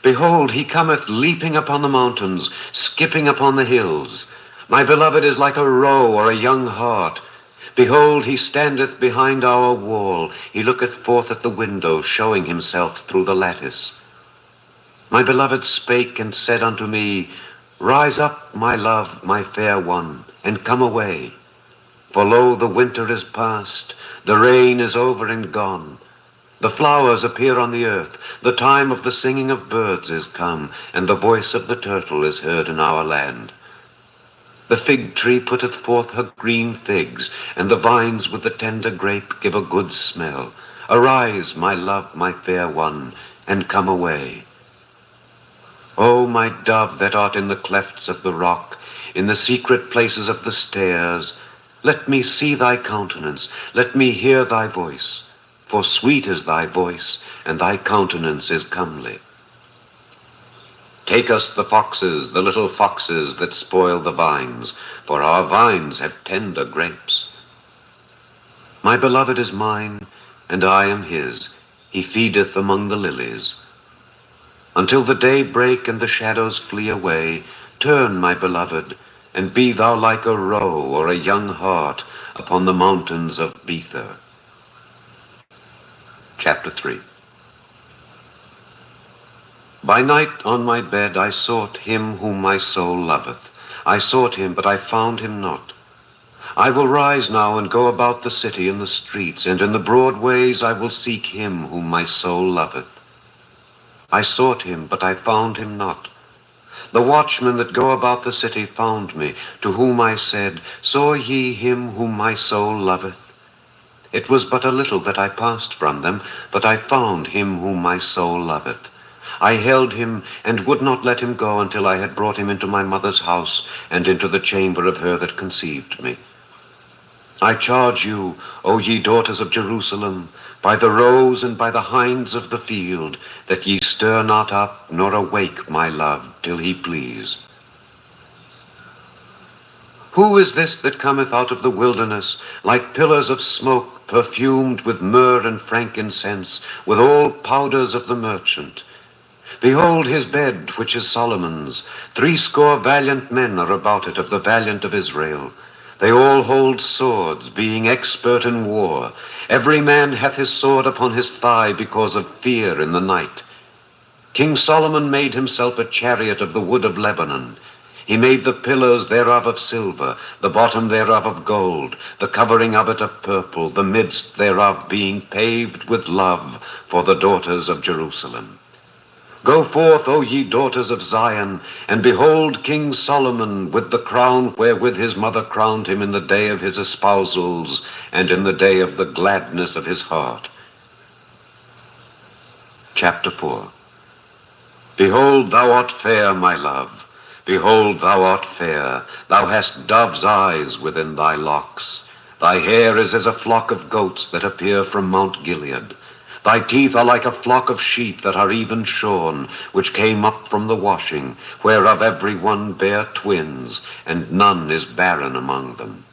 behold, he cometh leaping upon the mountains, skipping upon the hills. My beloved is like a roe or a young hart. Behold, he standeth behind our wall. He looketh forth at the window, showing himself through the lattice. My beloved spake and said unto me, Rise up, my love, my fair one, and come away. For lo, the winter is past, the rain is over and gone. The flowers appear on the earth, the time of the singing of birds is come, and the voice of the turtle is heard in our land. The fig tree putteth forth her green figs, and the vines with the tender grape give a good smell. Arise, my love, my fair one, and come away. O my dove that art in the clefts of the rock, in the secret places of the stairs, let me see thy countenance, let me hear thy voice, for sweet is thy voice, and thy countenance is comely. Take us the foxes, the little foxes that spoil the vines, for our vines have tender grapes. My beloved is mine, and I am his. He feedeth among the lilies. Until the day break and the shadows flee away, turn, my beloved, and be thou like a roe or a young hart upon the mountains of Bether. Chapter 3. By night on my bed I sought him whom my soul loveth. I sought him, but I found him not. I will rise now and go about the city in the streets, and in the broad ways I will seek him whom my soul loveth. I sought him, but I found him not. The watchmen that go about the city found me, to whom I said, Saw ye him whom my soul loveth? It was but a little that I passed from them, but I found him whom my soul loveth. I held him, and would not let him go until I had brought him into my mother's house, and into the chamber of her that conceived me. I charge you, O ye daughters of Jerusalem, by the roes and by the hinds of the field, that ye stir not up, nor awake my love, till he please. Who is this that cometh out of the wilderness, like pillars of smoke, perfumed with myrrh and frankincense, with all powders of the merchant? Behold his bed, which is Solomon's. 80 valiant men are about it, of the valiant of Israel. They all hold swords, being expert in war. Every man hath his sword upon his thigh, because of fear in the night. King Solomon made himself a chariot of the wood of Lebanon. He made the pillars thereof of silver, the bottom thereof of gold, the covering of it of purple, the midst thereof being paved with love for the daughters of Jerusalem. Go forth, O ye daughters of Zion, and behold King Solomon with the crown wherewith his mother crowned him in the day of his espousals, and in the day of the gladness of his heart. Chapter 4. Behold, thou art fair, my love. Behold, thou art fair. Thou hast dove's eyes within thy locks. Thy hair is as a flock of goats that appear from Mount Gilead. Thy teeth are like a flock of sheep that are even shorn, which came up from the washing, whereof every one bare twins, and none is barren among them.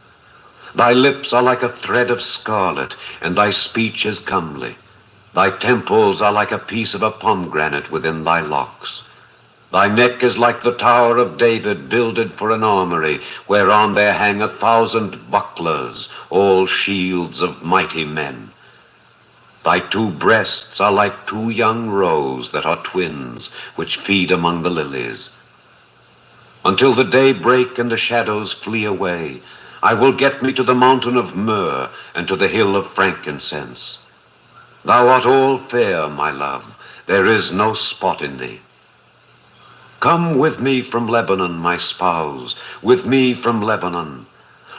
Thy lips are like a thread of scarlet, and thy speech is comely. Thy temples are like a piece of a pomegranate within thy locks. Thy neck is like the tower of David, builded for an armory, whereon there hang 1,000 bucklers, all shields of mighty men. Thy 2 breasts are like 2 young roes that are twins, which feed among the lilies. Until the day break and the shadows flee away, I will get me to the mountain of myrrh, and to the hill of frankincense. Thou art all fair, my love. There is no spot in thee. Come with me from Lebanon, my spouse, with me from Lebanon.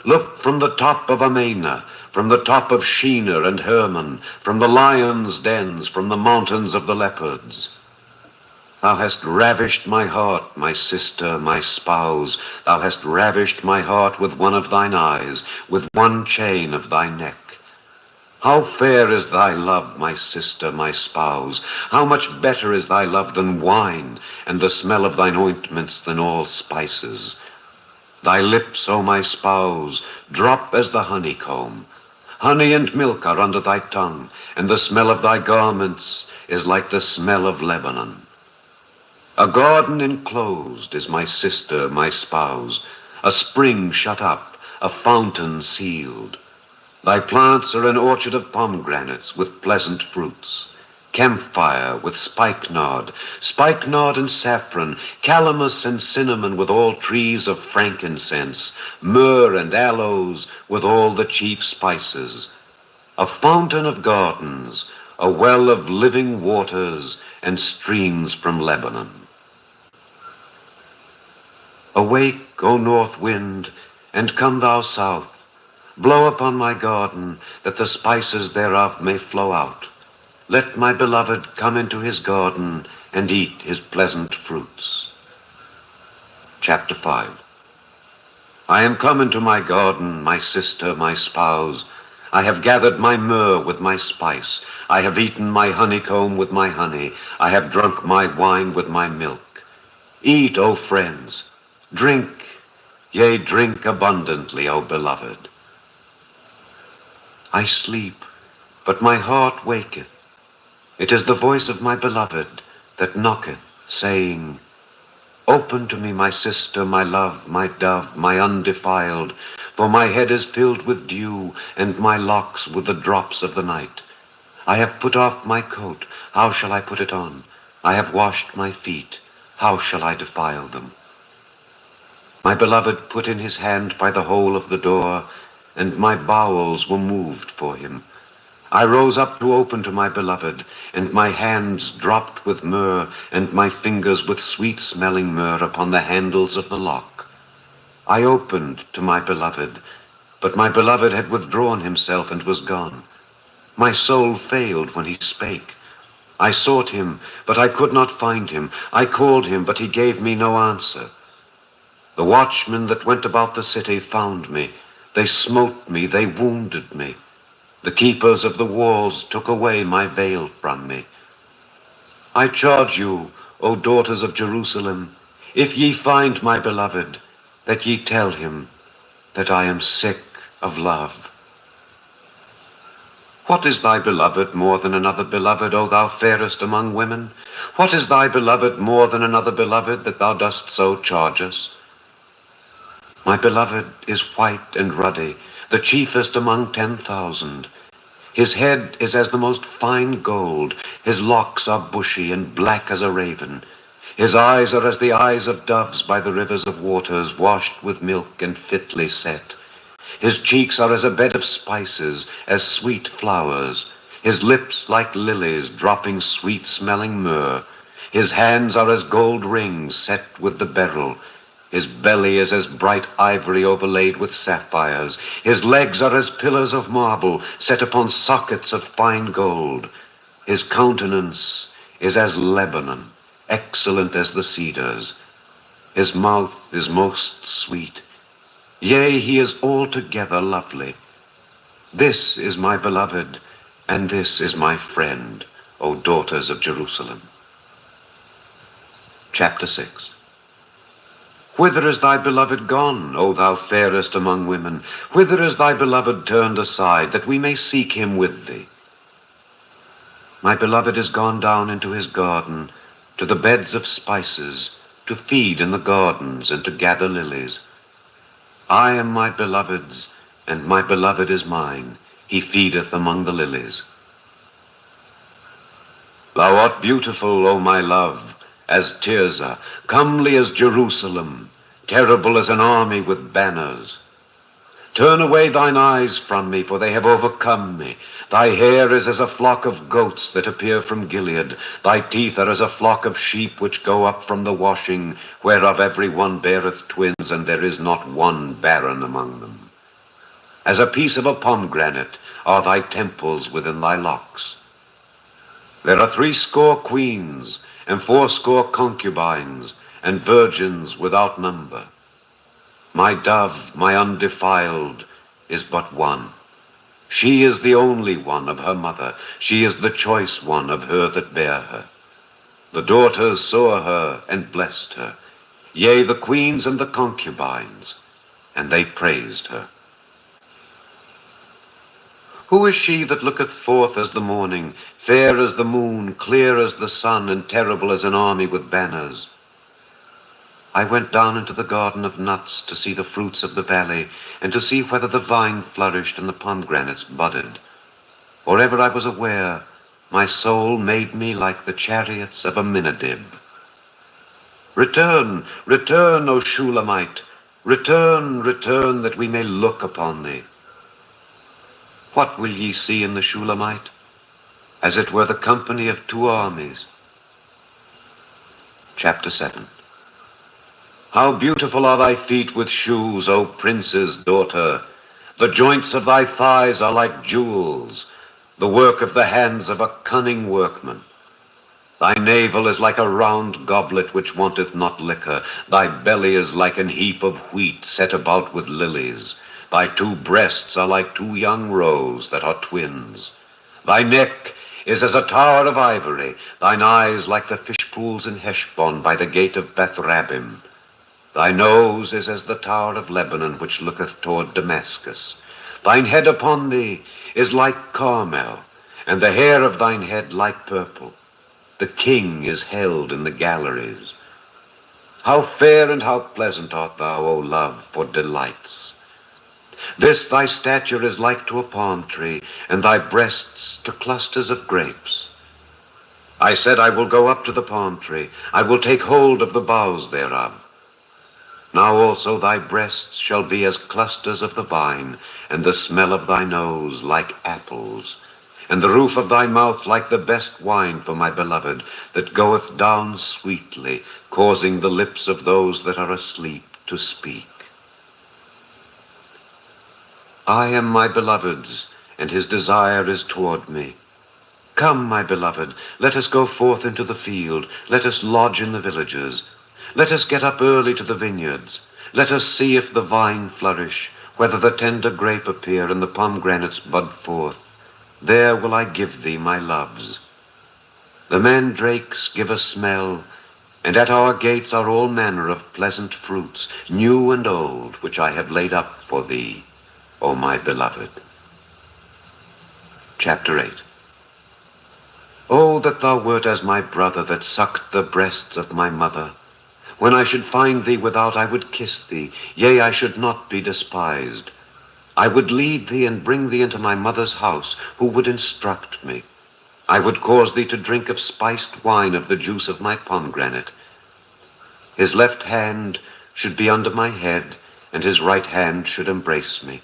Look from the top of Amana, from the top of Shinar and Hermon, from the lions' dens, from the mountains of the leopards. Thou hast ravished my heart, my sister, my spouse. Thou hast ravished my heart with one of thine eyes, with one chain of thy neck. How fair is thy love, my sister, my spouse! How much better is thy love than wine, and the smell of thine ointments than all spices. Thy lips, O my spouse, drop as the honeycomb. Honey and milk are under thy tongue, and the smell of thy garments is like the smell of Lebanon. A garden enclosed is my sister, my spouse, a spring shut up, a fountain sealed. Thy plants are an orchard of pomegranates with pleasant fruits, camphire with spikenard and saffron, calamus and cinnamon with all trees of frankincense, myrrh and aloes with all the chief spices, a fountain of gardens, a well of living waters, and streams from Lebanon. Awake, O north wind, and come thou south. Blow upon my garden, that the spices thereof may flow out. Let my beloved come into his garden and eat his pleasant fruits. Chapter 5. I am come into my garden, my sister, my spouse. I have gathered my myrrh with my spice. I have eaten my honeycomb with my honey. I have drunk my wine with my milk. Eat, O friends. Drink, yea, drink abundantly, O beloved. I sleep, but my heart waketh. It is the voice of my beloved that knocketh, saying, Open to me, my sister, my love, my dove, my undefiled, for my head is filled with dew, and my locks with the drops of the night. I have put off my coat, how shall I put it on? I have washed my feet, how shall I defile them? My beloved put in his hand by the hole of the door, and my bowels were moved for him. I rose up to open to my beloved, and my hands dropped with myrrh, and my fingers with sweet-smelling myrrh upon the handles of the lock. I opened to my beloved, but my beloved had withdrawn himself and was gone. My soul failed when he spake. I sought him, but I could not find him. I called him, but he gave me no answer. The watchmen that went about the city found me. They smote me, they wounded me. The keepers of the walls took away my veil from me. I charge you, O daughters of Jerusalem, if ye find my beloved, that ye tell him that I am sick of love. What is thy beloved more than another beloved, O thou fairest among women? What is thy beloved more than another beloved, that thou dost so charge us? My beloved is white and ruddy, the chiefest among 10,000. His head is as the most fine gold. His locks are bushy and black as a raven. His eyes are as the eyes of doves by the rivers of waters, washed with milk and fitly set. His cheeks are as a bed of spices, as sweet flowers. His lips like lilies, dropping sweet-smelling myrrh. His hands are as gold rings set with the beryl. His belly is as bright ivory overlaid with sapphires. His legs are as pillars of marble set upon sockets of fine gold. His countenance is as Lebanon, excellent as the cedars. His mouth is most sweet. Yea, he is altogether lovely. This is my beloved, and this is my friend, O daughters of Jerusalem. Chapter 6. Whither is thy beloved gone, O thou fairest among women? Whither is thy beloved turned aside, that we may seek him with thee? My beloved is gone down into his garden, to the beds of spices, to feed in the gardens and to gather lilies. I am my beloved's, and my beloved is mine. He feedeth among the lilies. Thou art beautiful, O my love, as Tirzah, comely as Jerusalem, terrible as an army with banners. Turn away thine eyes from me, for they have overcome me. Thy hair is as a flock of goats that appear from Gilead. Thy teeth are as a flock of sheep which go up from the washing, whereof every one beareth twins, and there is not one barren among them. As a piece of a pomegranate are thy temples within thy locks. There are 80 queens, and 80 concubines, and virgins without number. My dove, my undefiled, is but one. She is the only one of her mother. She is the choice one of her that bare her. The daughters saw her and blessed her, yea, the queens and the concubines, and they praised her. Who is she that looketh forth as the morning, fair as the moon, clear as the sun, and terrible as an army with banners? I went down into the garden of nuts to see the fruits of the valley, and to see whether the vine flourished and the pomegranates budded. Or ever I was aware, my soul made me like the chariots of Aminadab. Return, return, O Shulamite, return, return, that we may look upon thee. What will ye see in the Shulamite? As it were the company of 2 armies. Chapter 7. How beautiful are thy feet with shoes, O prince's daughter! The joints of thy thighs are like jewels, the work of the hands of a cunning workman. Thy navel is like a round goblet which wanteth not liquor. Thy belly is like an heap of wheat set about with lilies. Thy 2 breasts are like 2 young roes that are twins. Thy neck is as a tower of ivory, thine eyes like the fish pools in Heshbon by the gate of Bethrabbim. Thy nose is as the tower of Lebanon, which looketh toward Damascus. Thine head upon thee is like Carmel, and the hair of thine head like purple. The king is held in the galleries. How fair and how pleasant art thou, O love, for delights! This thy stature is like to a palm tree, and thy breasts to clusters of grapes. I said, I will go up to the palm tree, I will take hold of the boughs thereof. Now also thy breasts shall be as clusters of the vine, and the smell of thy nose like apples, and the roof of thy mouth like the best wine for my beloved, that goeth down sweetly, causing the lips of those that are asleep to speak. I am my beloved's, and his desire is toward me. Come, my beloved, let us go forth into the field, let us lodge in the villages. Let us get up early to the vineyards. Let us see if the vine flourish, whether the tender grape appear, and the pomegranates bud forth. There will I give thee my loves. The mandrakes give a smell, and at our gates are all manner of pleasant fruits, new and old, which I have laid up for thee, O my beloved. Chapter 8. Oh, that thou wert as my brother that sucked the breasts of my mother. When I should find thee without, I would kiss thee, yea, I should not be despised. I would lead thee and bring thee into my mother's house, who would instruct me. I would cause thee to drink of spiced wine of the juice of my pomegranate. His left hand should be under my head, and his right hand should embrace me.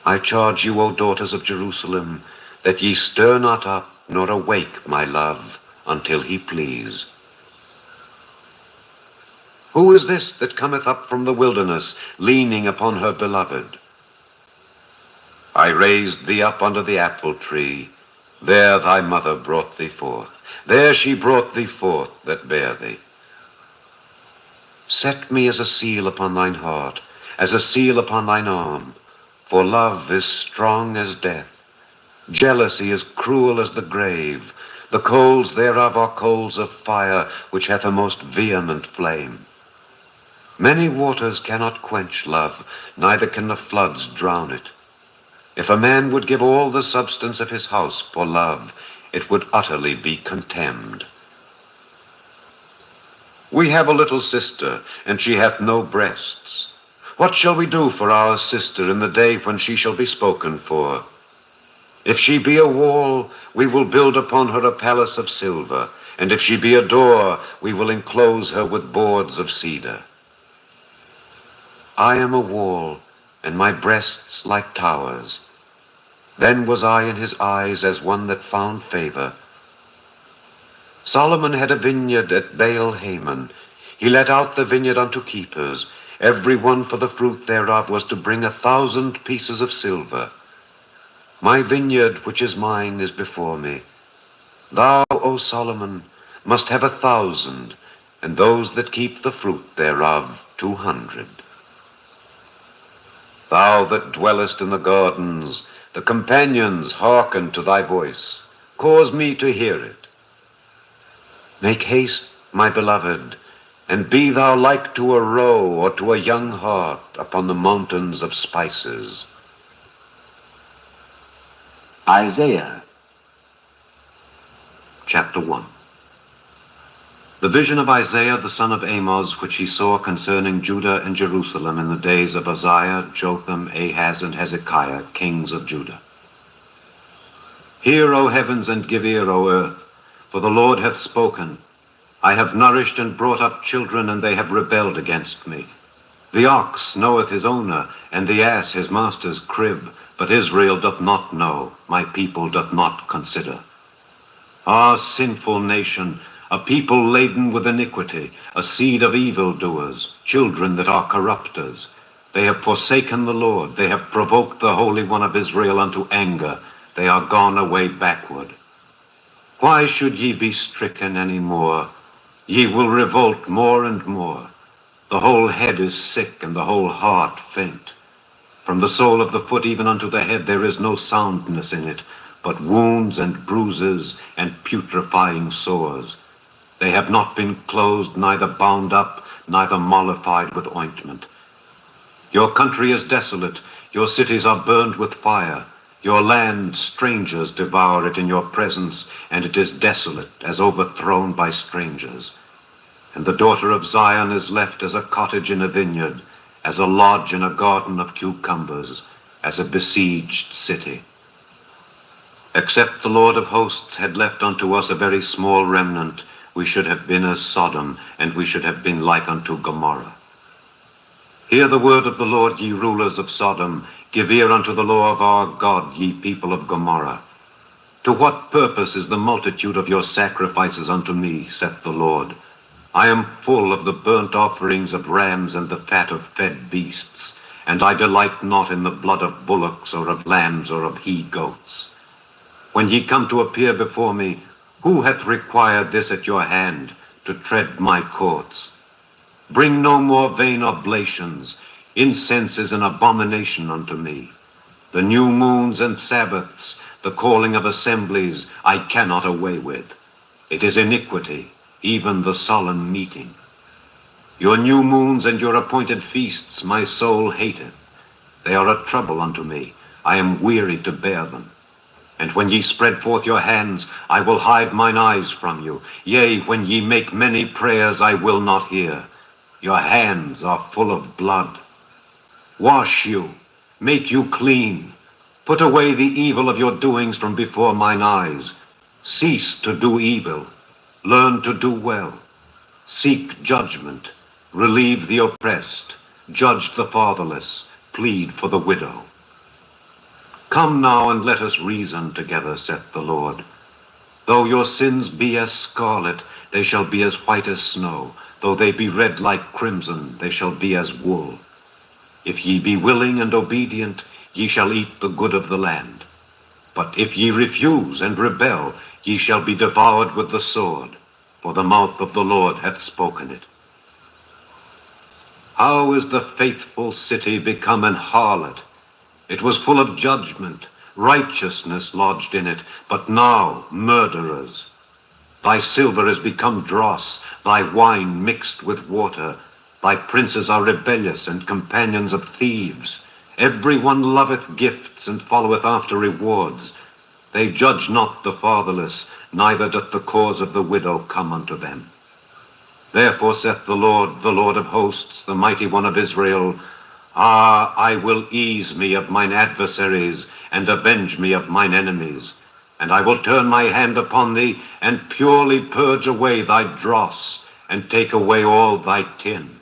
I charge you, O daughters of Jerusalem, that ye stir not up, nor awake my love, until he please. Who is this that cometh up from the wilderness, leaning upon her beloved? I raised thee up under the apple tree. There thy mother brought thee forth. There she brought thee forth that bare thee. Set me as a seal upon thine heart, as a seal upon thine arm. For love is strong as death. Jealousy is cruel as the grave. The coals thereof are coals of fire, which hath a most vehement flame. Many waters cannot quench love, neither can the floods drown it. If a man would give all the substance of his house for love, it would utterly be contemned. We have a little sister, and she hath no breasts. What shall we do for our sister in the day when she shall be spoken for? If she be a wall, we will build upon her a palace of silver, and if she be a door, we will enclose her with boards of cedar. I am a wall, and my breasts like towers. Then was I in his eyes as one that found favor. Solomon had a vineyard at Baal Haman. He let out the vineyard unto keepers. Every one for the fruit thereof was to bring 1,000 pieces of silver. My vineyard, which is mine, is before me. Thou, O Solomon, must have 1,000, and those that keep the fruit thereof 200. Thou that dwellest in the gardens, the companions hearken to thy voice. Cause me to hear it. Make haste, my beloved, and be thou like to a roe or to a young hart upon the mountains of spices. Isaiah. Chapter 1. The vision of Isaiah the son of Amoz, which he saw concerning Judah and Jerusalem in the days of Uzziah, Jotham, Ahaz, and Hezekiah, kings of Judah. Hear, O heavens, and give ear, O earth, for the Lord hath spoken. I have nourished and brought up children, and they have rebelled against me. The ox knoweth his owner, and the ass his master's crib, but Israel doth not know, my people doth not consider. Ah, sinful nation, a people laden with iniquity, a seed of evildoers, children that are corrupters. They have forsaken the Lord, they have provoked the Holy One of Israel unto anger, they are gone away backward. Why should ye be stricken any more? Ye will revolt more and more. The whole head is sick, and the whole heart faint. From the sole of the foot even unto the head there is no soundness in it, but wounds and bruises and putrefying sores. They have not been closed, neither bound up, neither mollified with ointment. Your country is desolate, your cities are burned with fire. Your land, strangers devour it in your presence, and it is desolate, as overthrown by strangers. And the daughter of Zion is left as a cottage in a vineyard, as a lodge in a garden of cucumbers, as a besieged city. Except the Lord of hosts had left unto us a very small remnant, we should have been as Sodom, and we should have been like unto Gomorrah. Hear the word of the Lord, ye rulers of Sodom. Give ear unto the law of our God, ye people of Gomorrah. To what purpose is the multitude of your sacrifices unto me, saith the Lord? I am full of the burnt offerings of rams and the fat of fed beasts, and I delight not in the blood of bullocks or of lambs or of he-goats. When ye come to appear before me, who hath required this at your hand, to tread my courts? Bring no more vain oblations. Incense is an abomination unto me. The new moons and Sabbaths, the calling of assemblies, I cannot away with. It is iniquity, even the solemn meeting. Your new moons and your appointed feasts my soul hateth. They are a trouble unto me. I am weary to bear them. And when ye spread forth your hands, I will hide mine eyes from you. Yea, when ye make many prayers, I will not hear. Your hands are full of blood. Wash you, make you clean. Put away the evil of your doings from before mine eyes. Cease to do evil. Learn to do well. Seek judgment. Relieve the oppressed. Judge the fatherless. Plead for the widow. Come now and let us reason together, saith the Lord. Though your sins be as scarlet, they shall be as white as snow. Though they be red like crimson, they shall be as wool. If ye be willing and obedient, ye shall eat the good of the land. But if ye refuse and rebel, ye shall be devoured with the sword, for the mouth of the Lord hath spoken it. How is the faithful city become an harlot? It was full of judgment, righteousness lodged in it, but now murderers. Thy silver is become dross, thy wine mixed with water. Thy princes are rebellious and companions of thieves. Every one loveth gifts and followeth after rewards. They judge not the fatherless, neither doth the cause of the widow come unto them. Therefore saith the Lord of hosts, the mighty one of Israel, Ah, I will ease me of mine adversaries, and avenge me of mine enemies. And I will turn my hand upon thee, and purely purge away thy dross, and take away all thy tin.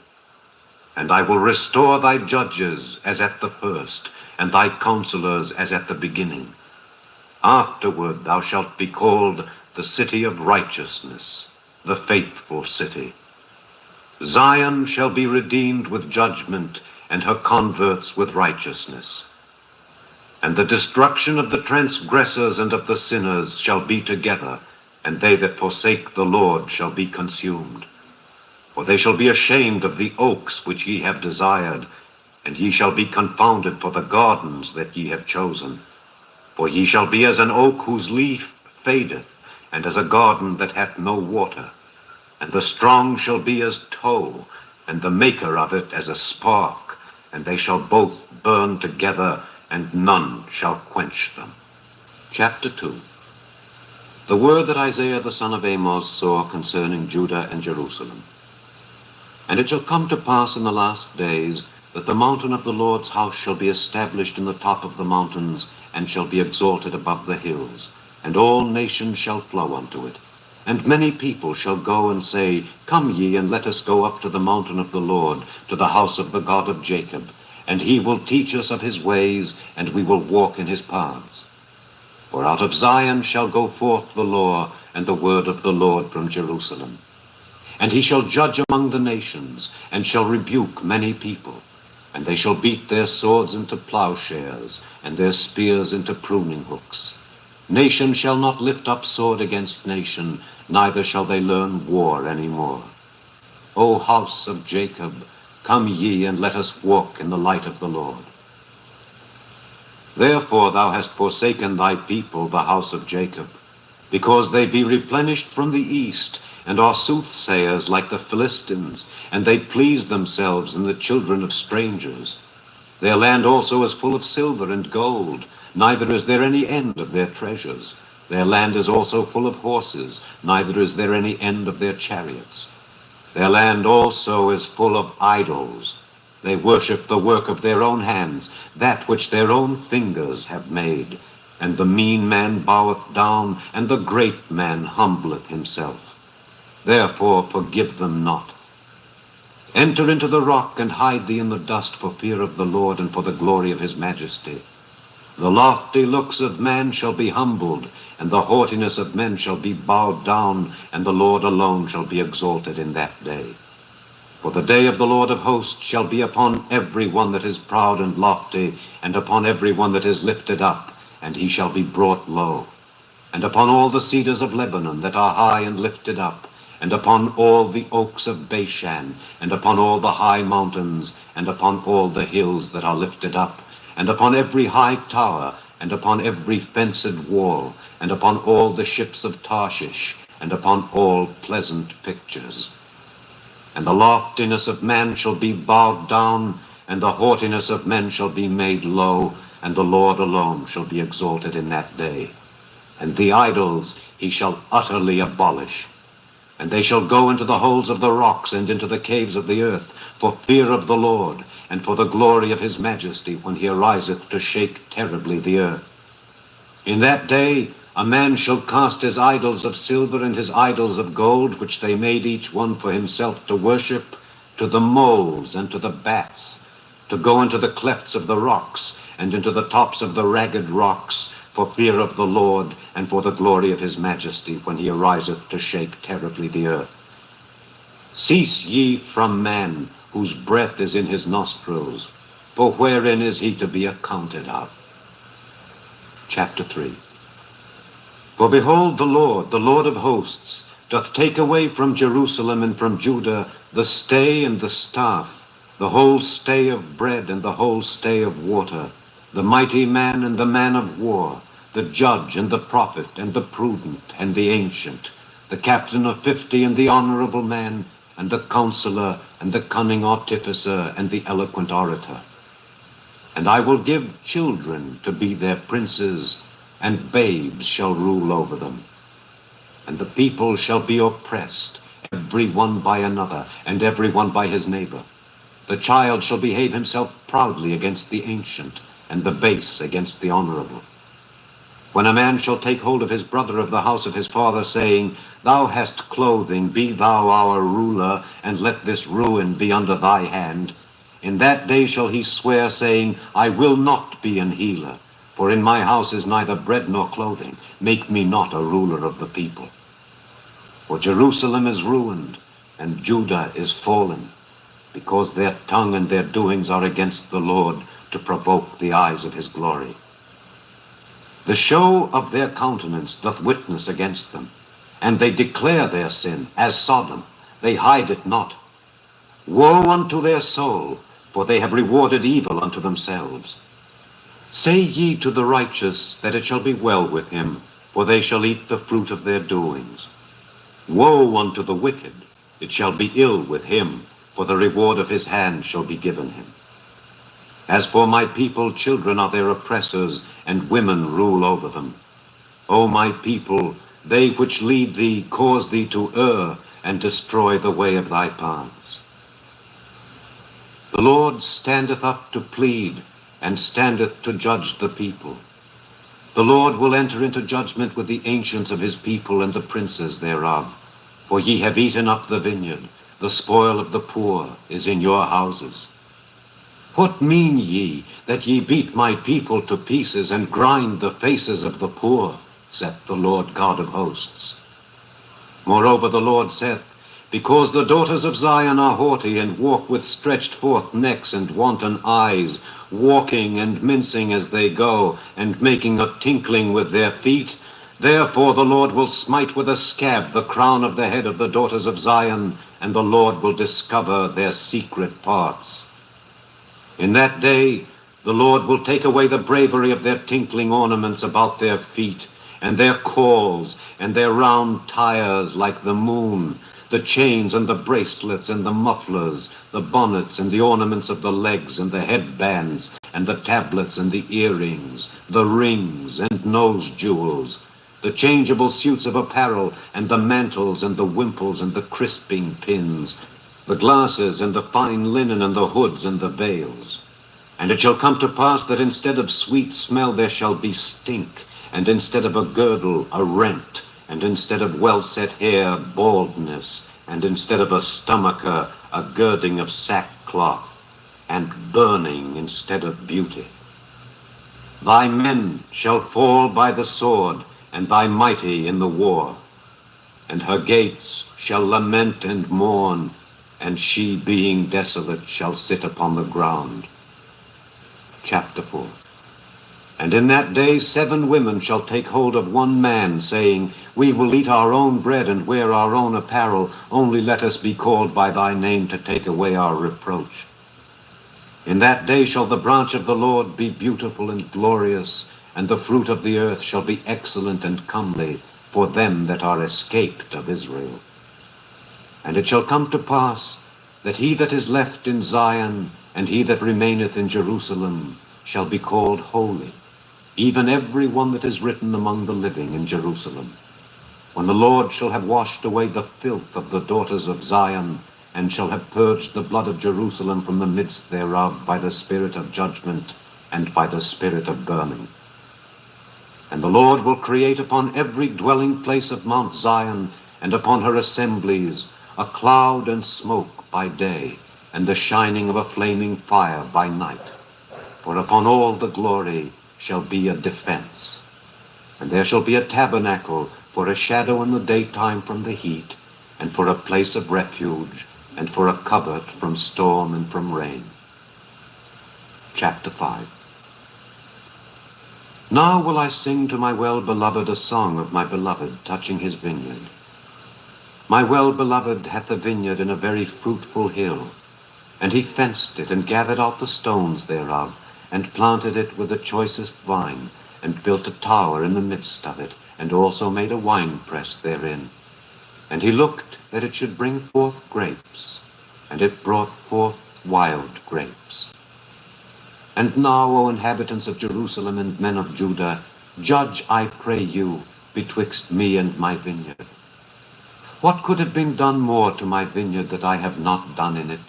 And I will restore thy judges as at the first, and thy counselors as at the beginning. Afterward thou shalt be called the city of righteousness, the faithful city. Zion shall be redeemed with judgment, and her converts with righteousness. And the destruction of the transgressors and of the sinners shall be together, and they that forsake the Lord shall be consumed. For they shall be ashamed of the oaks which ye have desired, and ye shall be confounded for the gardens that ye have chosen. For ye shall be as an oak whose leaf fadeth, and as a garden that hath no water. And the strong shall be as tow, and the maker of it as a spark, and they shall both burn together, and none shall quench them. Chapter 2. The word that Isaiah the son of Amos saw concerning Judah and Jerusalem. And it shall come to pass in the last days, that the mountain of the Lord's house shall be established in the top of the mountains, and shall be exalted above the hills, and all nations shall flow unto it. And many people shall go and say, Come ye, and let us go up to the mountain of the Lord, to the house of the God of Jacob, and he will teach us of his ways, and we will walk in his paths. For out of Zion shall go forth the law, and the word of the Lord from Jerusalem. And he shall judge among the nations, and shall rebuke many people. And they shall beat their swords into plowshares, and their spears into pruning hooks. Nation shall not lift up sword against nation, neither shall they learn war any more. O house of Jacob, come ye, and let us walk in the light of the Lord. Therefore thou hast forsaken thy people, the house of Jacob, because they be replenished from the east, and are soothsayers like the Philistines, and they please themselves in the children of strangers. Their land also is full of silver and gold, neither is there any end of their treasures. Their land is also full of horses, neither is there any end of their chariots. Their land also is full of idols. They worship the work of their own hands, that which their own fingers have made. And the mean man boweth down, and the great man humbleth himself. Therefore forgive them not. Enter into the rock, and hide thee in the dust for fear of the Lord, and for the glory of his majesty. The lofty looks of man shall be humbled, and the haughtiness of men shall be bowed down, and the Lord alone shall be exalted in that day. For the day of the Lord of hosts shall be upon every one that is proud and lofty, and upon every one that is lifted up, and he shall be brought low. And upon all the cedars of Lebanon that are high and lifted up, and upon all the oaks of Bashan, and upon all the high mountains, and upon all the hills that are lifted up, and upon every high tower, and upon every fenced wall, and upon all the ships of Tarshish, and upon all pleasant pictures. And the loftiness of man shall be bowed down, and the haughtiness of men shall be made low, and the Lord alone shall be exalted in that day. And the idols he shall utterly abolish. And they shall go into the holes of the rocks, and into the caves of the earth, for fear of the Lord, and for the glory of his majesty, when he ariseth to shake terribly the earth. In that day a man shall cast his idols of silver and his idols of gold, which they made each one for himself to worship, to the moles and to the bats, to go into the clefts of the rocks, and into the tops of the ragged rocks, for fear of the Lord, and for the glory of his majesty, when he ariseth to shake terribly the earth. Cease ye from man, whose breath is in his nostrils, for wherein is he to be accounted of? Chapter 3. For behold, the Lord of hosts, doth take away from Jerusalem and from Judah the stay and the staff, the whole stay of bread and the whole stay of water, the mighty man and the man of war, the judge and the prophet and the prudent and the ancient, the captain of 50 and the honorable man, and the counselor and the cunning artificer and the eloquent orator. And I will give children to be their princes, and babes shall rule over them. And the people shall be oppressed, every one by another, and every one by his neighbor. The child shall behave himself proudly against the ancient, and the base against the honorable. When a man shall take hold of his brother of the house of his father, saying, Thou hast clothing, be thou our ruler, and let this ruin be under thy hand, In that day shall he swear, saying, I will not be an healer, for in my house is neither bread nor clothing. Make me not a ruler of the people. For Jerusalem is ruined, and Judah is fallen, because their tongue and their doings are against the Lord, to provoke the eyes of his glory. The show of their countenance doth witness against them, and they declare their sin as Sodom, they hide it not. Woe unto their soul, for they have rewarded evil unto themselves. Say ye to the righteous that it shall be well with him, for they shall eat the fruit of their doings. Woe unto the wicked, it shall be ill with him, for the reward of his hand shall be given him. As for my people, children are their oppressors, and women rule over them. O my people, they which lead thee cause thee to err, and destroy the way of thy paths. The Lord standeth up to plead, and standeth to judge the people. The Lord will enter into judgment with the ancients of his people and the princes thereof. For ye have eaten up the vineyard, the spoil of the poor is in your houses. What mean ye, that ye beat my people to pieces, and grind the faces of the poor, saith the Lord God of hosts? Moreover the Lord saith, because the daughters of Zion are haughty, and walk with stretched forth necks and wanton eyes, walking and mincing as they go, and making a tinkling with their feet, therefore the Lord will smite with a scab the crown of the head of the daughters of Zion, and the Lord will discover their secret parts. In that day the Lord will take away the bravery of their tinkling ornaments about their feet, and their cords, and their round tires like the moon, the chains and the bracelets and the mufflers, the bonnets and the ornaments of the legs and the headbands, and the tablets and the earrings, the rings and nose jewels, the changeable suits of apparel, and the mantles and the wimples and the crisping pins, the glasses and the fine linen and the hoods and the veils. And it shall come to pass that instead of sweet smell there shall be stink, and instead of a girdle a rent, and instead of well-set hair baldness, and instead of a stomacher a girding of sackcloth, and burning instead of beauty. Thy men shall fall by the sword, and thy mighty in the war. And her gates shall lament and mourn, and she, being desolate, shall sit upon the ground. Chapter 4. And in that day 7 women shall take hold of one man, saying, we will eat our own bread and wear our own apparel, only let us be called by thy name to take away our reproach. In that day shall the branch of the Lord be beautiful and glorious, and the fruit of the earth shall be excellent and comely for them that are escaped of Israel. And it shall come to pass that he that is left in Zion, and he that remaineth in Jerusalem, shall be called holy, even every one that is written among the living in Jerusalem. When the Lord shall have washed away the filth of the daughters of Zion, and shall have purged the blood of Jerusalem from the midst thereof by the spirit of judgment and by the spirit of burning. And the Lord will create upon every dwelling place of Mount Zion, and upon her assemblies, a cloud and smoke by day, and the shining of a flaming fire by night. For upon all the glory shall be a defense. And there shall be a tabernacle for a shadow in the daytime from the heat, and for a place of refuge, and for a covert from storm and from rain. Chapter 5. Now will I sing to my well-beloved a song of my beloved touching his vineyard. My well-beloved hath a vineyard in a very fruitful hill, and he fenced it, and gathered out the stones thereof, and planted it with the choicest vine, and built a tower in the midst of it, and also made a winepress therein. And he looked that it should bring forth grapes, and it brought forth wild grapes. And now, O inhabitants of Jerusalem and men of Judah, judge, I pray you, betwixt me and my vineyard. What could have been done more to my vineyard that I have not done in it?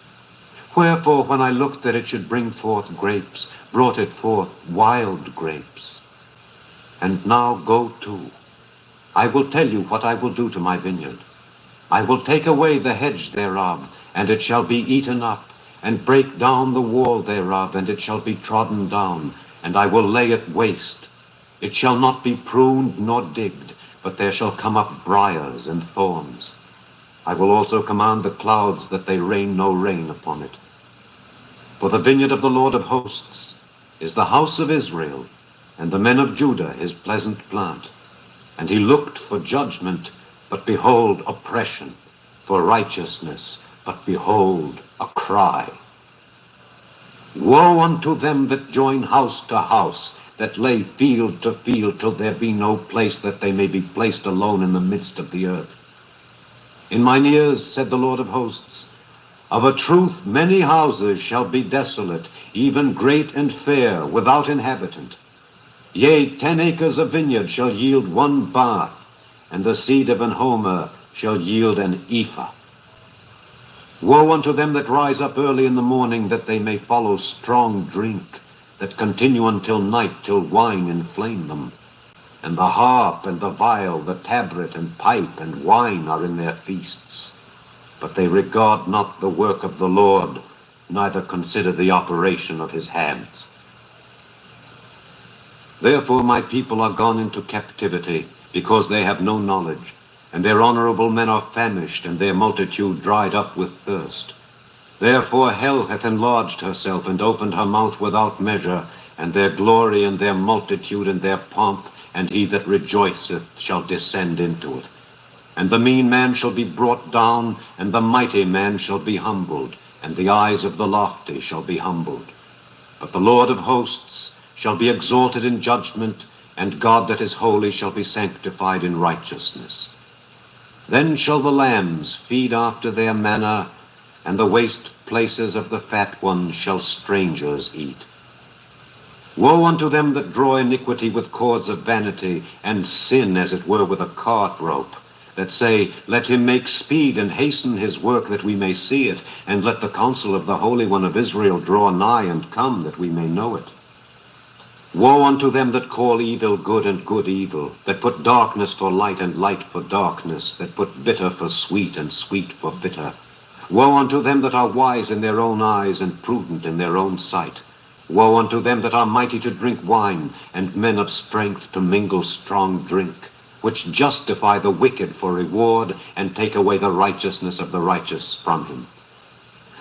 Wherefore, when I looked that it should bring forth grapes, brought it forth wild grapes. And now go to. I will tell you what I will do to my vineyard. I will take away the hedge thereof, and it shall be eaten up, and break down the wall thereof, and it shall be trodden down, and I will lay it waste. It shall not be pruned nor digged, but there shall come up briars and thorns. I will also command the clouds that they rain no rain upon it. For the vineyard of the Lord of hosts is the house of Israel, and the men of Judah his pleasant plant. And he looked for judgment, but behold oppression, for righteousness, but behold a cry. Woe unto them that join house to house, that lay field to field, till there be no place that they may be placed alone in the midst of the earth. In mine ears, said the Lord of hosts, of a truth many houses shall be desolate, even great and fair, without inhabitant. Yea, 10 acres of vineyard shall yield 1 bath, and the seed of an homer shall yield an ephah. Woe unto them that rise up early in the morning, that they may follow strong drink, that continue until night, till wine inflame them. And the harp and the viol, the tabret and pipe and wine are in their feasts. But they regard not the work of the Lord, neither consider the operation of his hands. Therefore my people are gone into captivity, because they have no knowledge, and their honorable men are famished, and their multitude dried up with thirst. Therefore hell hath enlarged herself, and opened her mouth without measure, and their glory and their multitude and their pomp, and he that rejoiceth shall descend into it. And the mean man shall be brought down, and the mighty man shall be humbled, and the eyes of the lofty shall be humbled. But the Lord of hosts shall be exalted in judgment, and God that is holy shall be sanctified in righteousness. Then shall the lambs feed after their manner, and the waste places of the fat ones shall strangers eat. Woe unto them that draw iniquity with cords of vanity, and sin as it were with a cart rope, that say, let him make speed and hasten his work, that we may see it, and let the counsel of the Holy One of Israel draw nigh and come, that we may know it. Woe unto them that call evil good and good evil, that put darkness for light and light for darkness, that put bitter for sweet and sweet for bitter. Woe unto them that are wise in their own eyes and prudent in their own sight. Woe unto them that are mighty to drink wine, and men of strength to mingle strong drink, which justify the wicked for reward, and take away the righteousness of the righteous from him.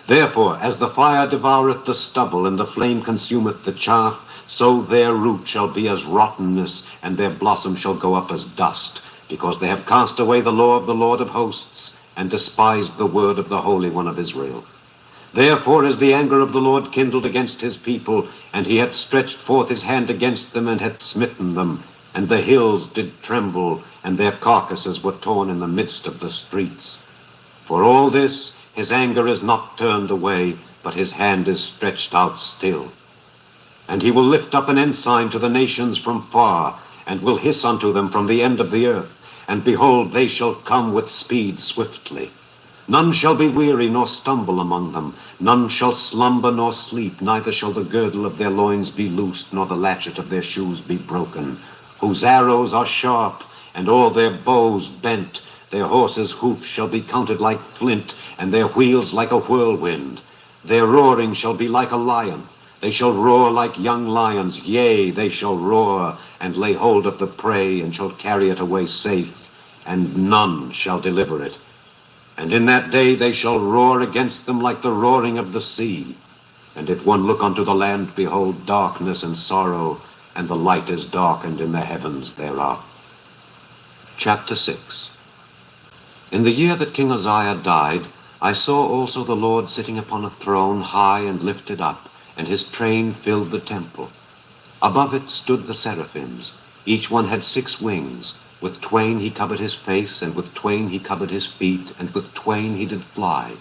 Therefore, as the fire devoureth the stubble, and the flame consumeth the chaff, so their root shall be as rottenness, and their blossom shall go up as dust, because they have cast away the law of the Lord of hosts, and despised the word of the Holy One of Israel. Therefore is the anger of the Lord kindled against his people, and he hath stretched forth his hand against them, and hath smitten them. And the hills did tremble, and their carcasses were torn in the midst of the streets. For all this his anger is not turned away, but his hand is stretched out still. And he will lift up an ensign to the nations from far, and will hiss unto them from the end of the earth. And behold, they shall come with speed swiftly. None shall be weary nor stumble among them. None shall slumber nor sleep, neither shall the girdle of their loins be loosed, nor the latchet of their shoes be broken. Whose arrows are sharp, and all their bows bent. Their horses' hoofs shall be counted like flint, and their wheels like a whirlwind. Their roaring shall be like a lion. They shall roar like young lions. Yea, they shall roar, and lay hold of the prey, and shall carry it away safe, and none shall deliver it. And in that day they shall roar against them like the roaring of the sea. And if one look unto the land, behold darkness and sorrow, and the light is darkened in the heavens thereof. Chapter 6. In the year that King Uzziah died, I saw also the Lord sitting upon a throne high and lifted up, and his train filled the temple. Above it stood the seraphims. Each one had 6 wings. With twain he covered his face, and with twain he covered his feet, and with twain he did fly.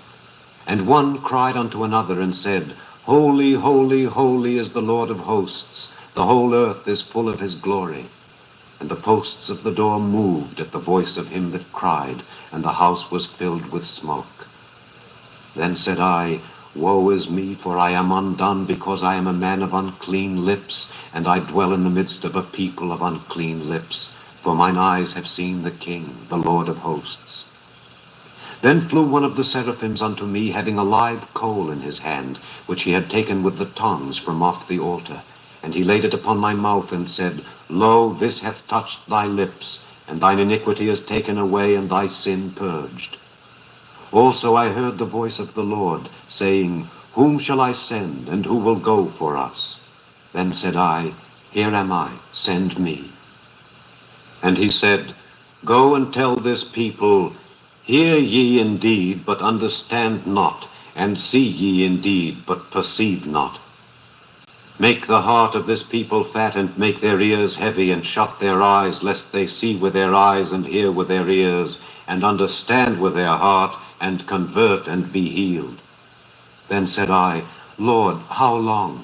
And one cried unto another, and said, Holy, holy, holy is the Lord of hosts. The whole earth is full of his glory. And the posts of the door moved at the voice of him that cried, and the house was filled with smoke. Then said I, Woe is me, for I am undone, because I am a man of unclean lips, and I dwell in the midst of a people of unclean lips. For mine eyes have seen the King, the Lord of hosts. Then flew one of the seraphims unto me, having a live coal in his hand, which he had taken with the tongs from off the altar. And he laid it upon my mouth, and said, Lo, this hath touched thy lips, and thine iniquity is taken away, and thy sin purged. Also I heard the voice of the Lord, saying, Whom shall I send, and who will go for us? Then said I, Here am I, send me. And he said, Go and tell this people, Hear ye indeed, but understand not, and see ye indeed, but perceive not. Make the heart of this people fat, and make their ears heavy, and shut their eyes, lest they see with their eyes, and hear with their ears, and understand with their heart, and convert, and be healed. Then said I, Lord, how long?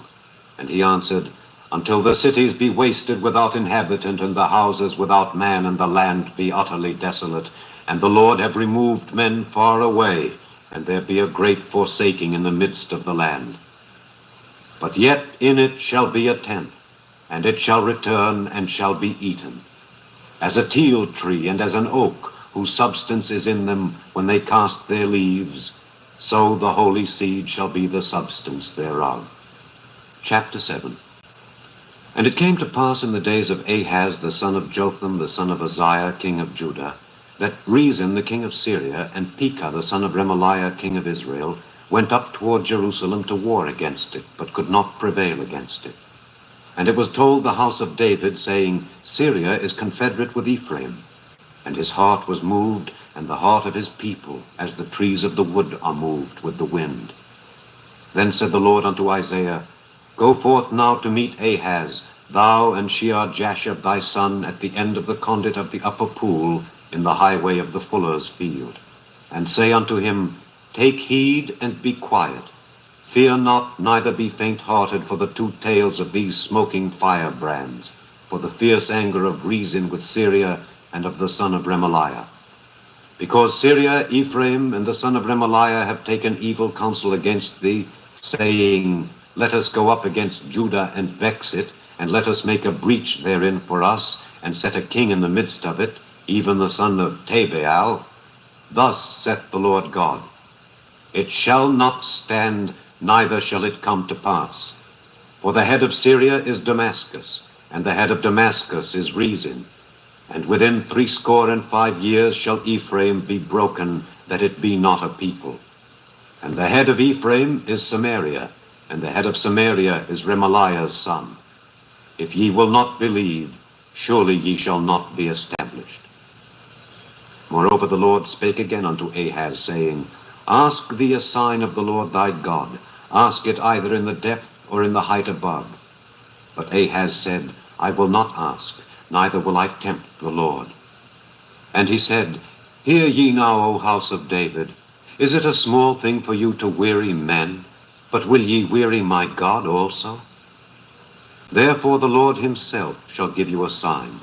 And he answered, Until the cities be wasted without inhabitant, and the houses without man, and the land be utterly desolate, and the Lord have removed men far away, and there be a great forsaking in the midst of the land. But yet in it shall be a tenth, and it shall return, and shall be eaten. As a teil tree, and as an oak, whose substance is in them when they cast their leaves, so the holy seed shall be the substance thereof. Chapter 7. And it came to pass in the days of Ahaz the son of Jotham, the son of Uzziah, king of Judah, that Rezin the king of Syria, and Pekah the son of Remaliah, king of Israel, went up toward Jerusalem to war against it, but could not prevail against it. And it was told the house of David, saying, Syria is confederate with Ephraim. And his heart was moved, and the heart of his people, as the trees of the wood are moved with the wind. Then said the Lord unto Isaiah, Go forth now to meet Ahaz, thou and Shear-Jashub thy son, at the end of the conduit of the upper pool, in the highway of the fuller's field. And say unto him, Take heed and be quiet. Fear not, neither be faint-hearted for the two tails of these smoking firebrands, for the fierce anger of Rezin with Syria, and of the son of Remaliah. Because Syria, Ephraim, and the son of Remaliah have taken evil counsel against thee, saying, Let us go up against Judah and vex it, and let us make a breach therein for us, and set a king in the midst of it, even the son of Tabeal. Thus saith the Lord God, It shall not stand, neither shall it come to pass. For the head of Syria is Damascus, and the head of Damascus is Rezin. And within 65 years shall Ephraim be broken, that it be not a people. And the head of Ephraim is Samaria, and the head of Samaria is Remaliah's son. If ye will not believe, surely ye shall not be established. Moreover the Lord spake again unto Ahaz, saying, Ask thee a sign of the Lord thy God. Ask it either in the depth or in the height above. But Ahaz said, I will not ask, neither will I tempt the Lord. And he said, Hear ye now, O house of David. Is it a small thing for you to weary men? But will ye weary my God also? Therefore the Lord himself shall give you a sign.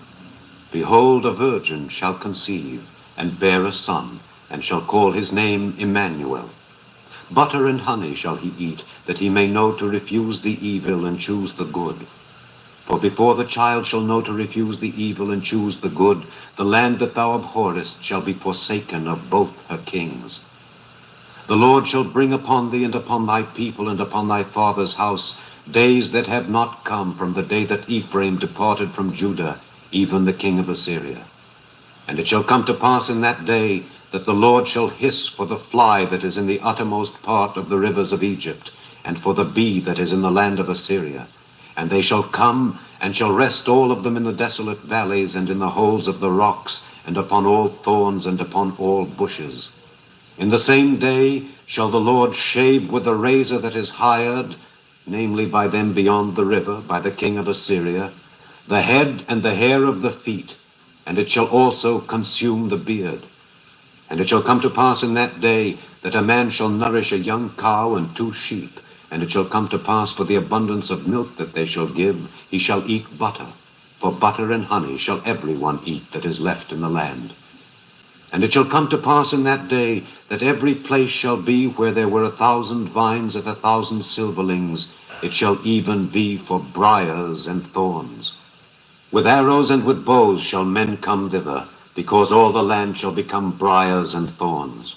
Behold, a virgin shall conceive, and bear a son, and shall call his name Emmanuel. Butter and honey shall he eat, that he may know to refuse the evil and choose the good. For before the child shall know to refuse the evil and choose the good, the land that thou abhorrest shall be forsaken of both her kings. The Lord shall bring upon thee and upon thy people and upon thy father's house days that have not come from the day that Ephraim departed from Judah, even the king of Assyria. And it shall come to pass in that day that the Lord shall hiss for the fly that is in the uttermost part of the rivers of Egypt, and for the bee that is in the land of Assyria. And they shall come, and shall rest all of them in the desolate valleys, and in the holes of the rocks, and upon all thorns, and upon all bushes. In the same day shall the Lord shave with the razor that is hired, namely by them beyond the river, by the king of Assyria, the head and the hair of the feet, and it shall also consume the beard. And it shall come to pass in that day that a man shall nourish a young cow and 2 sheep, and it shall come to pass for the abundance of milk that they shall give, he shall eat butter. For butter and honey shall every one eat that is left in the land. And it shall come to pass in that day that every place shall be where there were 1,000 vines at 1,000 silverlings, it shall even be for briars and thorns. With arrows and with bows shall men come thither, because all the land shall become briars and thorns.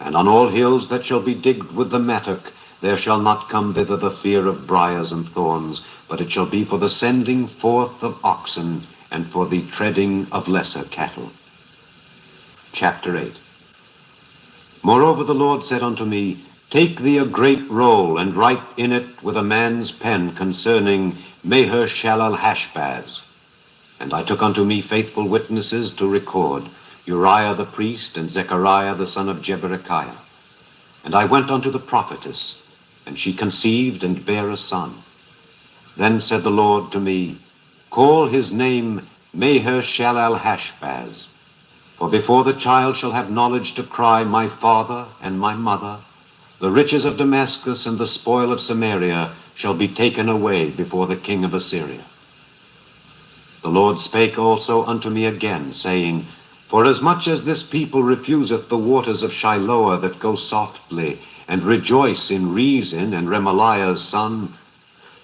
And on all hills that shall be digged with the mattock, there shall not come thither the fear of briars and thorns, but it shall be for the sending forth of oxen, and for the treading of lesser cattle. Chapter 8. Moreover the Lord said unto me, Take thee a great roll, and write in it with a man's pen concerning Maher-shalal-Hashbaz. And I took unto me faithful witnesses to record, Uriah the priest, and Zechariah the son of Jeberechiah. And I went unto the prophetess, and she conceived and bare a son. Then said the Lord to me, Call his name Maher-shalal-Hashbaz. For before the child shall have knowledge to cry, My father and my mother, the riches of Damascus and the spoil of Samaria shall be taken away before the king of Assyria. The Lord spake also unto me again, saying, Forasmuch as this people refuseth the waters of Shiloah that go softly, and rejoice in Rezin and Remaliah's son,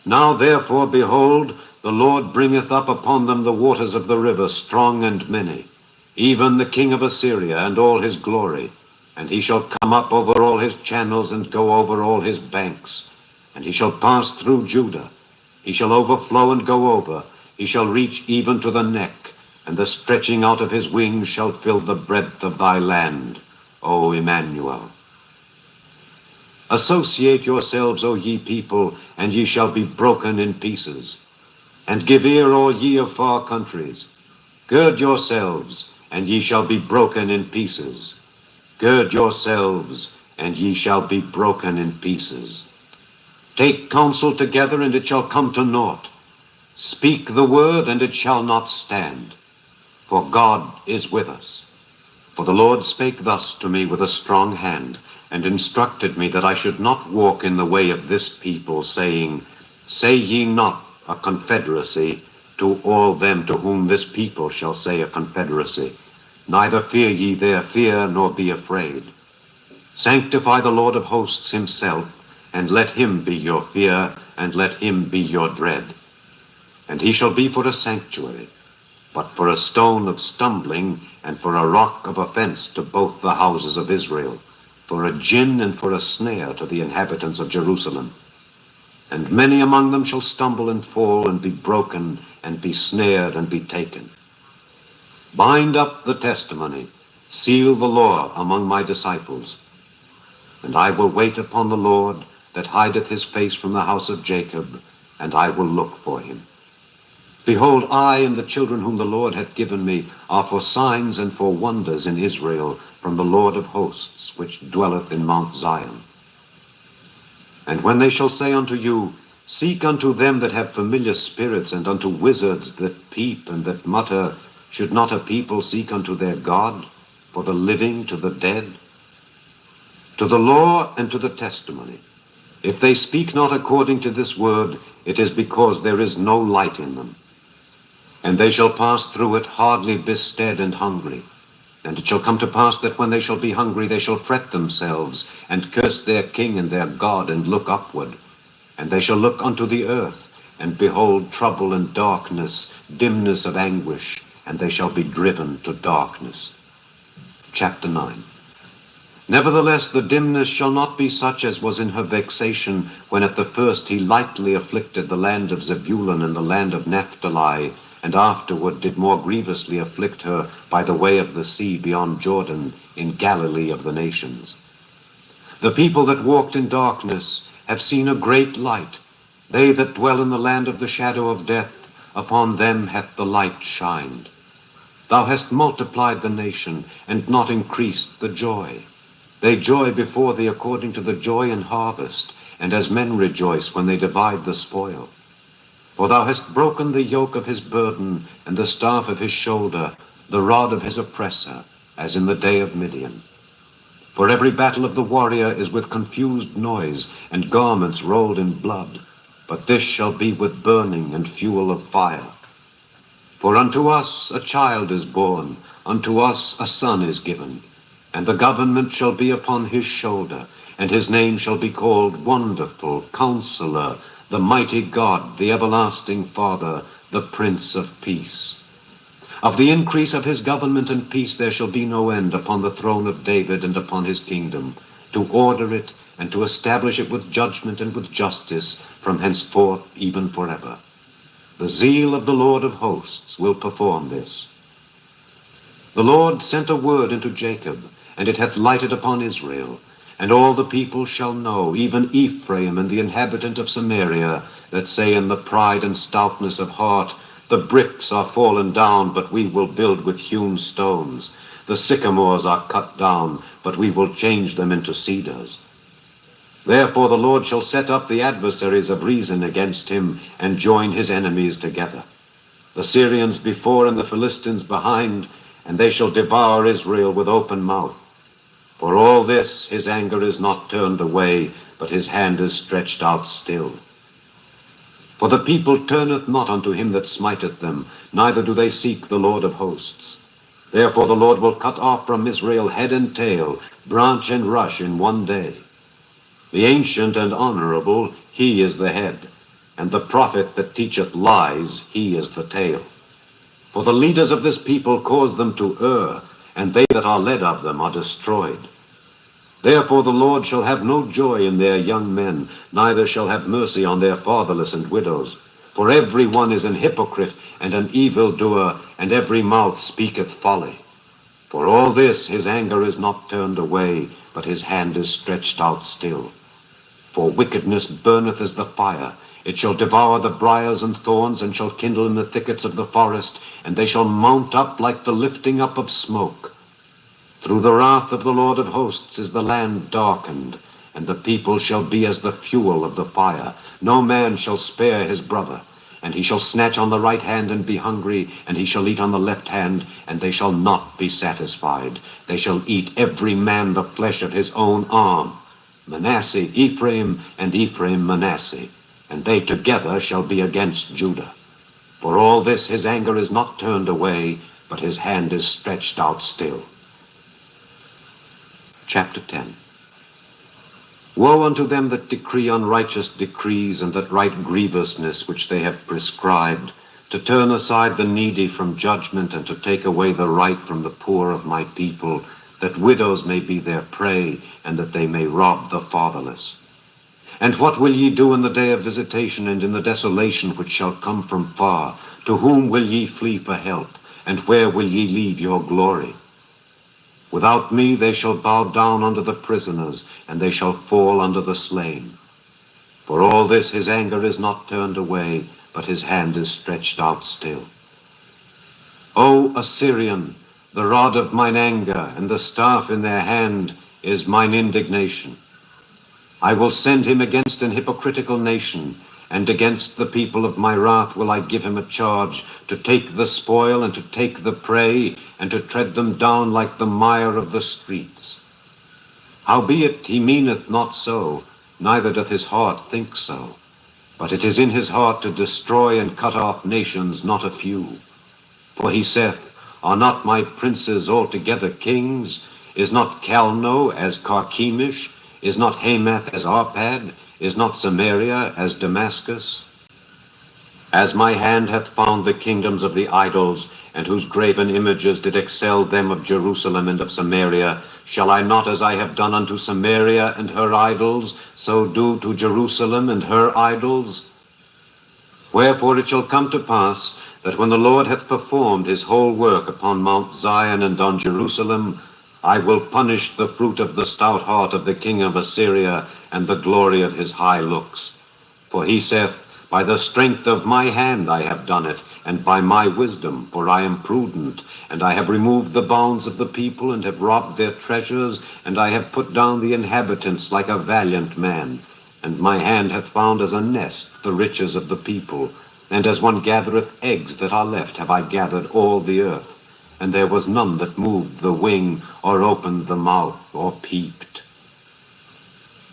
now therefore, behold, the Lord bringeth up upon them the waters of the river, strong and many, even the king of Assyria and all his glory. And he shall come up over all his channels, and go over all his banks. And he shall pass through Judah. He shall overflow and go over. He shall reach even to the neck, and the stretching out of his wings shall fill the breadth of thy land, O Emmanuel. Associate yourselves, O ye people, and ye shall be broken in pieces. And give ear, all ye of far countries. Gird yourselves, and ye shall be broken in pieces. Gird yourselves, and ye shall be broken in pieces. Take counsel together, and it shall come to naught. Speak the word, and it shall not stand. For God is with us. For the Lord spake thus to me with a strong hand, and instructed me that I should not walk in the way of this people, saying, Say ye not a confederacy to all them to whom this people shall say a confederacy. Neither fear ye their fear, nor be afraid. Sanctify the Lord of hosts himself, and let him be your fear, and let him be your dread. And he shall be for a sanctuary, but for a stone of stumbling, and for a rock of offense to both the houses of Israel, for a gin and for a snare to the inhabitants of Jerusalem. And many among them shall stumble and fall, and be broken, and be snared, and be taken. Bind up the testimony, seal the law among my disciples. And I will wait upon the Lord, that hideth his face from the house of Jacob, and I will look for him. Behold, I and the children whom the Lord hath given me are for signs and for wonders in Israel from the Lord of hosts, which dwelleth in Mount Zion. And when they shall say unto you, Seek unto them that have familiar spirits, and unto wizards that peep and that mutter, should not a people seek unto their God, for the living to the dead? To the law and to the testimony. If they speak not according to this word, it is because there is no light in them. And they shall pass through it hardly bestead and hungry. And it shall come to pass that when they shall be hungry, they shall fret themselves, and curse their king and their God, and look upward. And they shall look unto the earth, and behold trouble and darkness, dimness of anguish, and they shall be driven to darkness. Chapter 9. Nevertheless, the dimness shall not be such as was in her vexation, when at the first he lightly afflicted the land of Zebulun and the land of Naphtali, and afterward did more grievously afflict her by the way of the sea beyond Jordan, in Galilee of the nations. The people that walked in darkness have seen a great light. They that dwell in the land of the shadow of death, upon them hath the light shined. Thou hast multiplied the nation, and not increased the joy. They joy before thee according to the joy in harvest, and as men rejoice when they divide the spoil. For thou hast broken the yoke of his burden, and the staff of his shoulder, the rod of his oppressor, as in the day of Midian. For every battle of the warrior is with confused noise, and garments rolled in blood. But this shall be with burning and fuel of fire. For unto us a child is born, unto us a son is given, and the government shall be upon his shoulder, and his name shall be called Wonderful, Counselor, the Mighty God, the Everlasting Father, the Prince of Peace. Of the increase of his government and peace there shall be no end upon the throne of David and upon his kingdom, to order it and to establish it with judgment and with justice from henceforth even forever. The zeal of the Lord of hosts will perform this. The Lord sent a word into Jacob, and it hath lighted upon Israel. And all the people shall know, even Ephraim and the inhabitant of Samaria, that say in the pride and stoutness of heart, the bricks are fallen down, but we will build with hewn stones. The sycamores are cut down, but we will change them into cedars. Therefore the Lord shall set up the adversaries of reason against him, and join his enemies together. The Syrians before and the Philistines behind, and they shall devour Israel with open mouth. For all this his anger is not turned away, but his hand is stretched out still. For the people turneth not unto him that smiteth them, neither do they seek the Lord of hosts. Therefore the Lord will cut off from Israel head and tail, branch and rush in one day. The ancient and honorable, he is the head, and the prophet that teacheth lies, he is the tail. For the leaders of this people cause them to err, and they that are led of them are destroyed. Therefore the Lord shall have no joy in their young men, neither shall have mercy on their fatherless and widows. For every one is an hypocrite and an evildoer, and every mouth speaketh folly. For all this his anger is not turned away, but his hand is stretched out still. For wickedness burneth as the fire. It shall devour the briars and thorns, and shall kindle in the thickets of the forest, and they shall mount up like the lifting up of smoke. Through the wrath of the Lord of hosts is the land darkened, and the people shall be as the fuel of the fire. No man shall spare his brother, and he shall snatch on the right hand and be hungry, and he shall eat on the left hand, and they shall not be satisfied. They shall eat every man the flesh of his own arm. Manasseh Ephraim, and Ephraim Manasseh, and they together shall be against Judah. For all this his anger is not turned away, but his hand is stretched out still. Chapter 10. Woe unto them that decree unrighteous decrees, and that write grievousness which they have prescribed, to turn aside the needy from judgment, and to take away the right from the poor of my people, that widows may be their prey, and that they may rob the fatherless. And what will ye do in the day of visitation, and in the desolation which shall come from far? To whom will ye flee for help, and where will ye leave your glory? Without me they shall bow down under the prisoners, and they shall fall under the slain. For all this his anger is not turned away, but his hand is stretched out still. O Assyrian, the rod of mine anger, and the staff in their hand is mine indignation. I will send him against an hypocritical nation, and against the people of my wrath will I give him a charge, to take the spoil and to take the prey, and to tread them down like the mire of the streets. Howbeit he meaneth not so, neither doth his heart think so. But it is in his heart to destroy and cut off nations, not a few. For he saith, Are not my princes altogether kings? Is not Calno as Carchemish? Is not Hamath as Arpad? Is not Samaria as Damascus? As my hand hath found the kingdoms of the idols, and whose graven images did excel them of Jerusalem and of Samaria, shall I not, as I have done unto Samaria and her idols, so do to Jerusalem and her idols? Wherefore it shall come to pass, that when the Lord hath performed his whole work upon Mount Zion and on Jerusalem, I will punish the fruit of the stout heart of the king of Assyria, and the glory of his high looks. For he saith, By the strength of my hand I have done it, and by my wisdom, for I am prudent, and I have removed the bounds of the people, and have robbed their treasures, and I have put down the inhabitants like a valiant man. And my hand hath found as a nest the riches of the people, and as one gathereth eggs that are left have I gathered all the earth. And there was none that moved the wing, or opened the mouth, or peeped.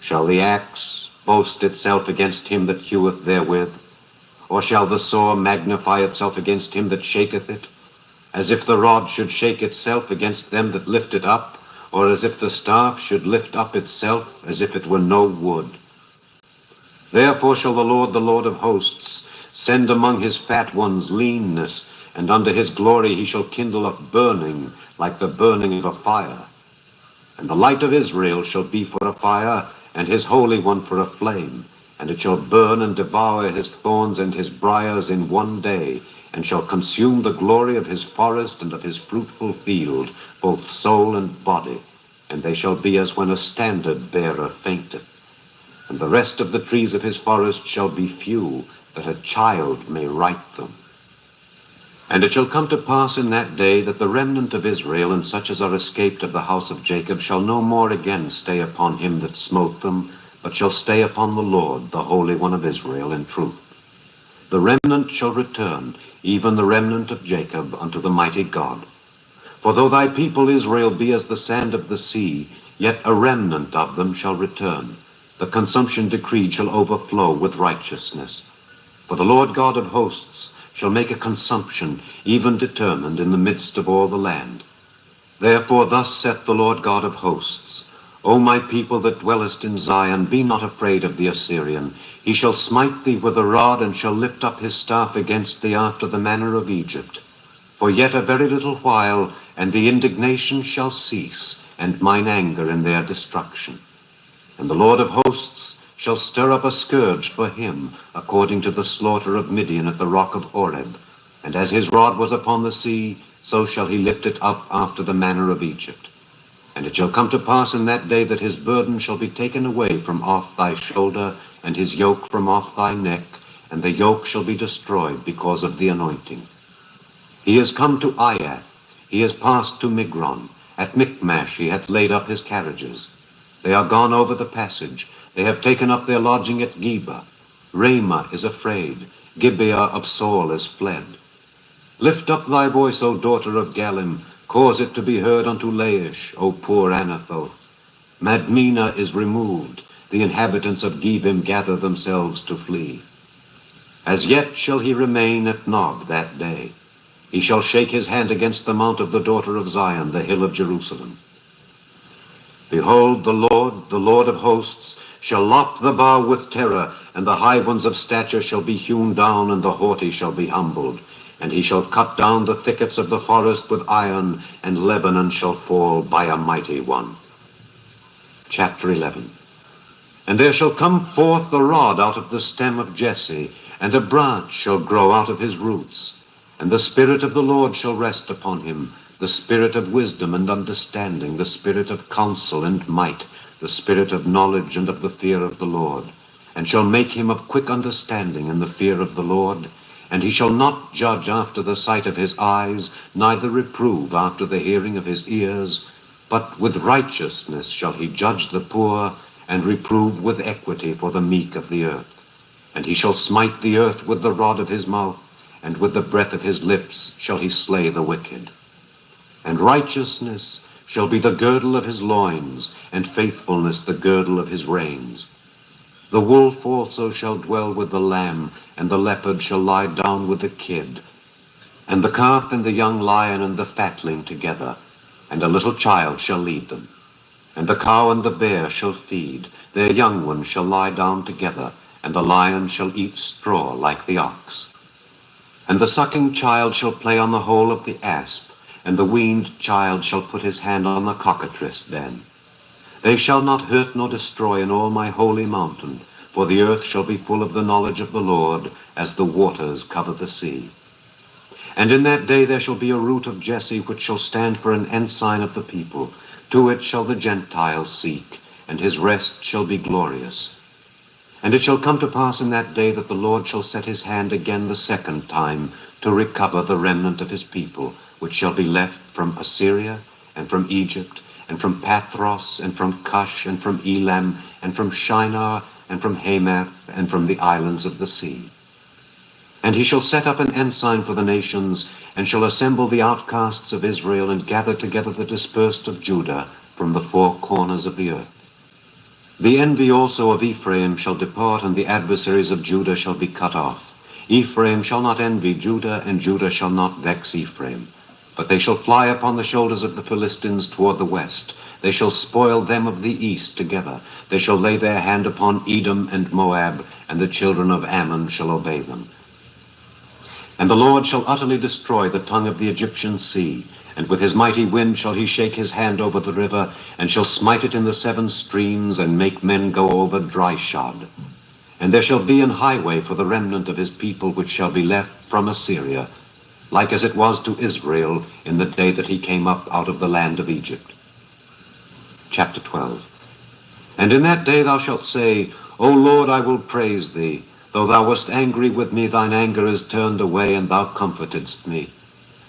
Shall the axe boast itself against him that heweth therewith? Or shall the saw magnify itself against him that shaketh it? As if the rod should shake itself against them that lift it up, or as if the staff should lift up itself, as if it were no wood. Therefore shall the Lord of hosts, send among his fat ones leanness, and under his glory he shall kindle up burning like the burning of a fire. And the light of Israel shall be for a fire, and his Holy One for a flame. And it shall burn and devour his thorns and his briars in one day, and shall consume the glory of his forest and of his fruitful field, both soul and body. And they shall be as when a standard-bearer fainteth. And the rest of the trees of his forest shall be few, that a child may write them. And it shall come to pass in that day that the remnant of Israel, and such as are escaped of the house of Jacob, shall no more again stay upon him that smote them, but shall stay upon the Lord, the Holy One of Israel, in truth. The remnant shall return, even the remnant of Jacob, unto the mighty God. For though thy people Israel be as the sand of the sea, yet a remnant of them shall return. The consumption decreed shall overflow with righteousness. For the Lord God of hosts shall make a consumption, even determined in the midst of all the land. Therefore thus saith the Lord God of hosts, O my people that dwellest in Zion, be not afraid of the Assyrian. He shall smite thee with a rod, and shall lift up his staff against thee after the manner of Egypt. For yet a very little while, and the indignation shall cease, and mine anger in their destruction. And the Lord of hosts shall stir up a scourge for him, according to the slaughter of Midian at the rock of Oreb. And as his rod was upon the sea, so shall he lift it up after the manner of Egypt. And it shall come to pass in that day that his burden shall be taken away from off thy shoulder, and his yoke from off thy neck, and the yoke shall be destroyed because of the anointing. He is come to Aiath, he is passed to Migron. At Michmash he hath laid up his carriages. They are gone over the passage. They have taken up their lodging at Geba. Ramah is afraid. Gibeah of Saul is fled. Lift up thy voice, O daughter of Galim. Cause it to be heard unto Laish, O poor Anathoth. Madmenah is removed. The inhabitants of Gebim gather themselves to flee. As yet shall he remain at Nob that day. He shall shake his hand against the mount of the daughter of Zion, the hill of Jerusalem. Behold, the Lord of hosts, shall lop the bough with terror, and the high ones of stature shall be hewn down, and the haughty shall be humbled. And he shall cut down the thickets of the forest with iron, and Lebanon shall fall by a mighty one. Chapter 11. And there shall come forth a rod out of the stem of Jesse, and a branch shall grow out of his roots. And the Spirit of the Lord shall rest upon him, the Spirit of wisdom and understanding, the Spirit of counsel and might, the Spirit of knowledge and of the fear of the Lord, and shall make him of quick understanding in the fear of the Lord. And he shall not judge after the sight of his eyes, neither reprove after the hearing of his ears, but with righteousness shall he judge the poor, and reprove with equity for the meek of the earth. And he shall smite the earth with the rod of his mouth, and with the breath of his lips shall he slay the wicked. And righteousness shall be the girdle of his loins, and faithfulness the girdle of his reins. The wolf also shall dwell with the lamb, and the leopard shall lie down with the kid, and the calf and the young lion and the fatling together, and a little child shall lead them. And the cow and the bear shall feed, their young ones shall lie down together, and the lion shall eat straw like the ox. And the sucking child shall play on the hole of the asp, and the weaned child shall put his hand on the cockatrice den. They shall not hurt nor destroy in all my holy mountain, for the earth shall be full of the knowledge of the Lord, as the waters cover the sea. And in that day there shall be a root of Jesse, which shall stand for an ensign of the people. To it shall the Gentiles seek, and his rest shall be glorious. And it shall come to pass in that day that the Lord shall set his hand again the second time to recover the remnant of his people, which shall be left from Assyria, and from Egypt, and from Pathros, and from Cush, and from Elam, and from Shinar, and from Hamath, and from the islands of the sea. And he shall set up an ensign for the nations, and shall assemble the outcasts of Israel, and gather together the dispersed of Judah from the four corners of the earth. The envy also of Ephraim shall depart, and the adversaries of Judah shall be cut off. Ephraim shall not envy Judah, and Judah shall not vex Ephraim. But they shall fly upon the shoulders of the Philistines toward the west. They shall spoil them of the east together. They shall lay their hand upon Edom and Moab, and the children of Ammon shall obey them. And the Lord shall utterly destroy the tongue of the Egyptian sea, and with his mighty wind shall he shake his hand over the river, and shall smite it in the 7 streams, and make men go over dry shod. And there shall be an highway for the remnant of his people which shall be left from Assyria, like as it was to Israel in the day that he came up out of the land of Egypt. Chapter 12. And in that day thou shalt say, O Lord, I will praise thee. Though thou wast angry with me, thine anger is turned away, and thou comfortedst me.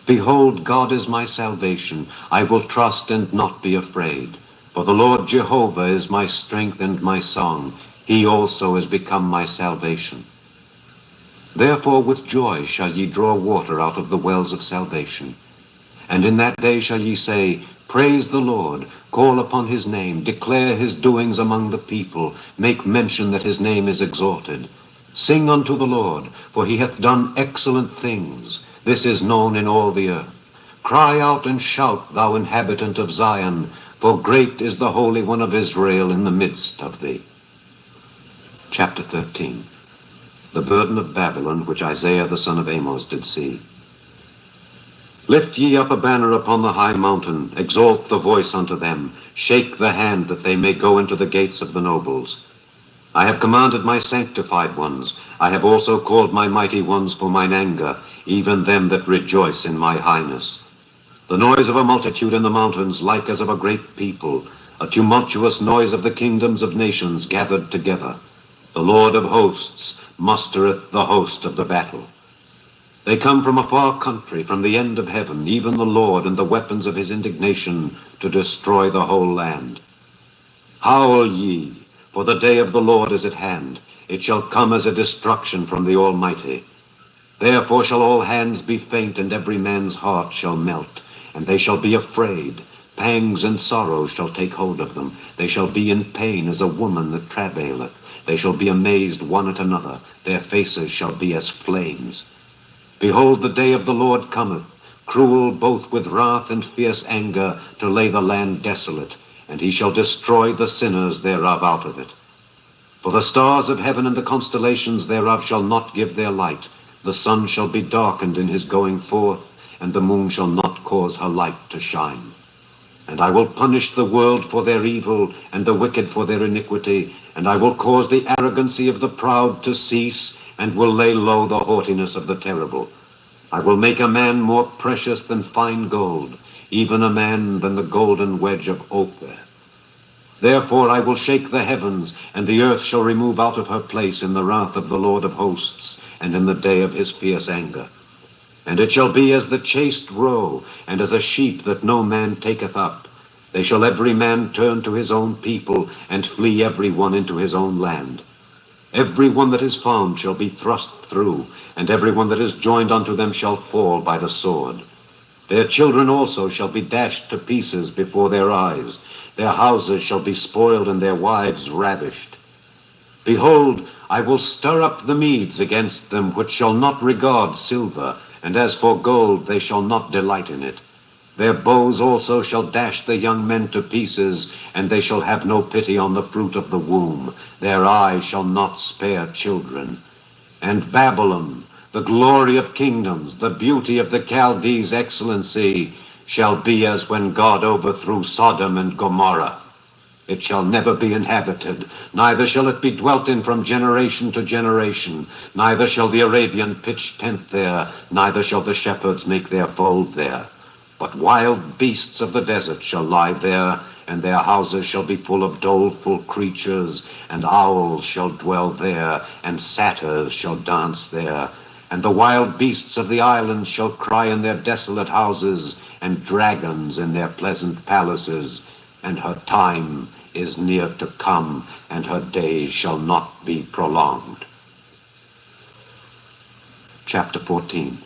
Behold, God is my salvation. I will trust and not be afraid. For the Lord Jehovah is my strength and my song. He also is become my salvation. Therefore with joy shall ye draw water out of the wells of salvation. And in that day shall ye say, Praise the Lord, call upon his name, declare his doings among the people, make mention that his name is exalted. Sing unto the Lord, for he hath done excellent things. This is known in all the earth. Cry out and shout, thou inhabitant of Zion, for great is the Holy One of Israel in the midst of thee. Chapter 13. The burden of Babylon, which Isaiah the son of Amos did see. Lift ye up a banner upon the high mountain, exalt the voice unto them, shake the hand that they may go into the gates of the nobles. I have commanded my sanctified ones, I have also called my mighty ones for mine anger, even them that rejoice in my highness. The noise of a multitude in the mountains, like as of a great people, a tumultuous noise of the kingdoms of nations gathered together. The Lord of hosts mustereth the host of the battle. They come from a far country, from the end of heaven, even the Lord and the weapons of his indignation, to destroy the whole land. Howl ye, for the day of the Lord is at hand. It shall come as a destruction from the Almighty. Therefore shall all hands be faint, and every man's heart shall melt, and they shall be afraid. Pangs and sorrows shall take hold of them. They shall be in pain as a woman that travaileth. They shall be amazed one at another. Their faces shall be as flames. Behold, the day of the Lord cometh, cruel both with wrath and fierce anger, to lay the land desolate, and he shall destroy the sinners thereof out of it. For the stars of heaven and the constellations thereof shall not give their light. The sun shall be darkened in his going forth, and the moon shall not cause her light to shine. And I will punish the world for their evil, and the wicked for their iniquity, and I will cause the arrogancy of the proud to cease, and will lay low the haughtiness of the terrible. I will make a man more precious than fine gold, even a man than the golden wedge of Ophir. Therefore I will shake the heavens, and the earth shall remove out of her place in the wrath of the Lord of hosts, and in the day of his fierce anger. And it shall be as the chased roe, and as a sheep that no man taketh up. They shall every man turn to his own people, and flee every one into his own land. Every one that is found shall be thrust through, and every one that is joined unto them shall fall by the sword. Their children also shall be dashed to pieces before their eyes. Their houses shall be spoiled, and their wives ravished. Behold, I will stir up the Medes against them, which shall not regard silver, and as for gold, they shall not delight in it. Their bows also shall dash the young men to pieces, and they shall have no pity on the fruit of the womb. Their eye shall not spare children. And Babylon, the glory of kingdoms, the beauty of the Chaldees' excellency, shall be as when God overthrew Sodom and Gomorrah. It shall never be inhabited, neither shall it be dwelt in from generation to generation. Neither shall the Arabian pitch tent there, neither shall the shepherds make their fold there. But wild beasts of the desert shall lie there, and their houses shall be full of doleful creatures, and owls shall dwell there, and satyrs shall dance there. And the wild beasts of the islands shall cry in their desolate houses, and dragons in their pleasant palaces. And her time is near to come, and her days shall not be prolonged. Chapter 14.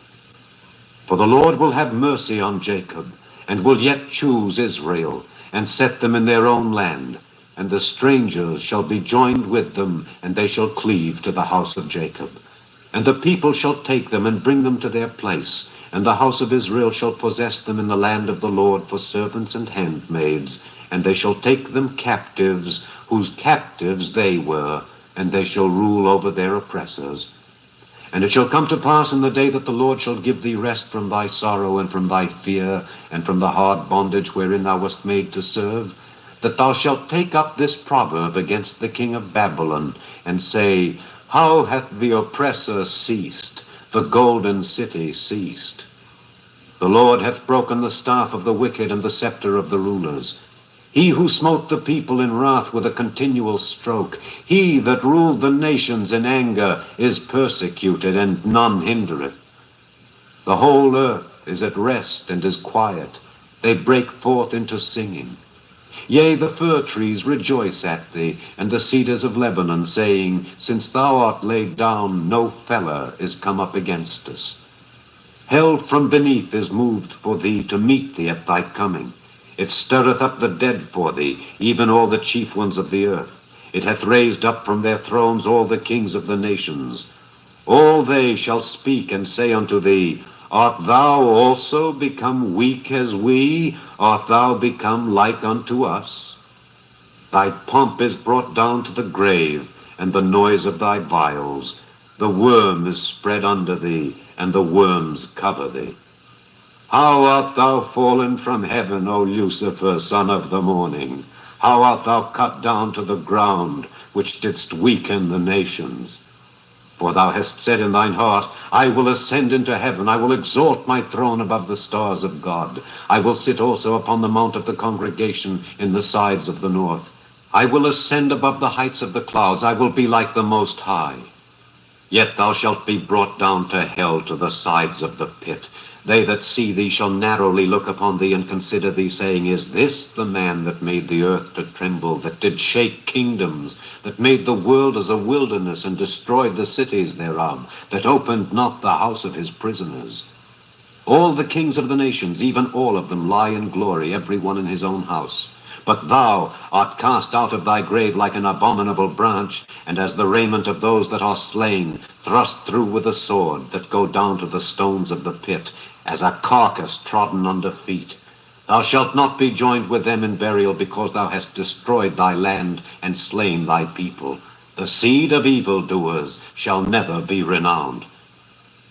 For the Lord will have mercy on Jacob, and will yet choose Israel, and set them in their own land. And the strangers shall be joined with them, and they shall cleave to the house of Jacob. And the people shall take them and bring them to their place, and the house of Israel shall possess them in the land of the Lord for servants and handmaids, and they shall take them captives, whose captives they were, and they shall rule over their oppressors. And it shall come to pass in the day that the Lord shall give thee rest from thy sorrow and from thy fear and from the hard bondage wherein thou wast made to serve, that thou shalt take up this proverb against the king of Babylon, and say, How hath the oppressor ceased, the golden city ceased? The Lord hath broken the staff of the wicked and the scepter of the rulers. He who smote the people in wrath with a continual stroke, he that ruled the nations in anger, is persecuted, and none hindereth. The whole earth is at rest and is quiet. They break forth into singing. Yea, the fir trees rejoice at thee, and the cedars of Lebanon, saying, Since thou art laid down, no feller is come up against us. Hell from beneath is moved for thee to meet thee at thy coming. It stirreth up the dead for thee, even all the chief ones of the earth. It hath raised up from their thrones all the kings of the nations. All they shall speak and say unto thee, Art thou also become weak as we? Art thou become like unto us? Thy pomp is brought down to the grave, and the noise of thy viols. The worm is spread under thee, and the worms cover thee. How art thou fallen from heaven, O Lucifer, son of the morning? How art thou cut down to the ground, which didst weaken the nations? For thou hast said in thine heart, I will ascend into heaven, I will exalt my throne above the stars of God. I will sit also upon the mount of the congregation in the sides of the north. I will ascend above the heights of the clouds, I will be like the Most High. Yet thou shalt be brought down to hell, to the sides of the pit. They that see thee shall narrowly look upon thee and consider thee, saying, Is this the man that made the earth to tremble, that did shake kingdoms, that made the world as a wilderness, and destroyed the cities thereof, that opened not the house of his prisoners? All the kings of the nations, even all of them, lie in glory, every one in his own house. But thou art cast out of thy grave like an abominable branch, and as the raiment of those that are slain, thrust through with a sword, that go down to the stones of the pit, as a carcass trodden under feet. Thou shalt not be joined with them in burial, because thou hast destroyed thy land and slain thy people. The seed of evildoers shall never be renowned.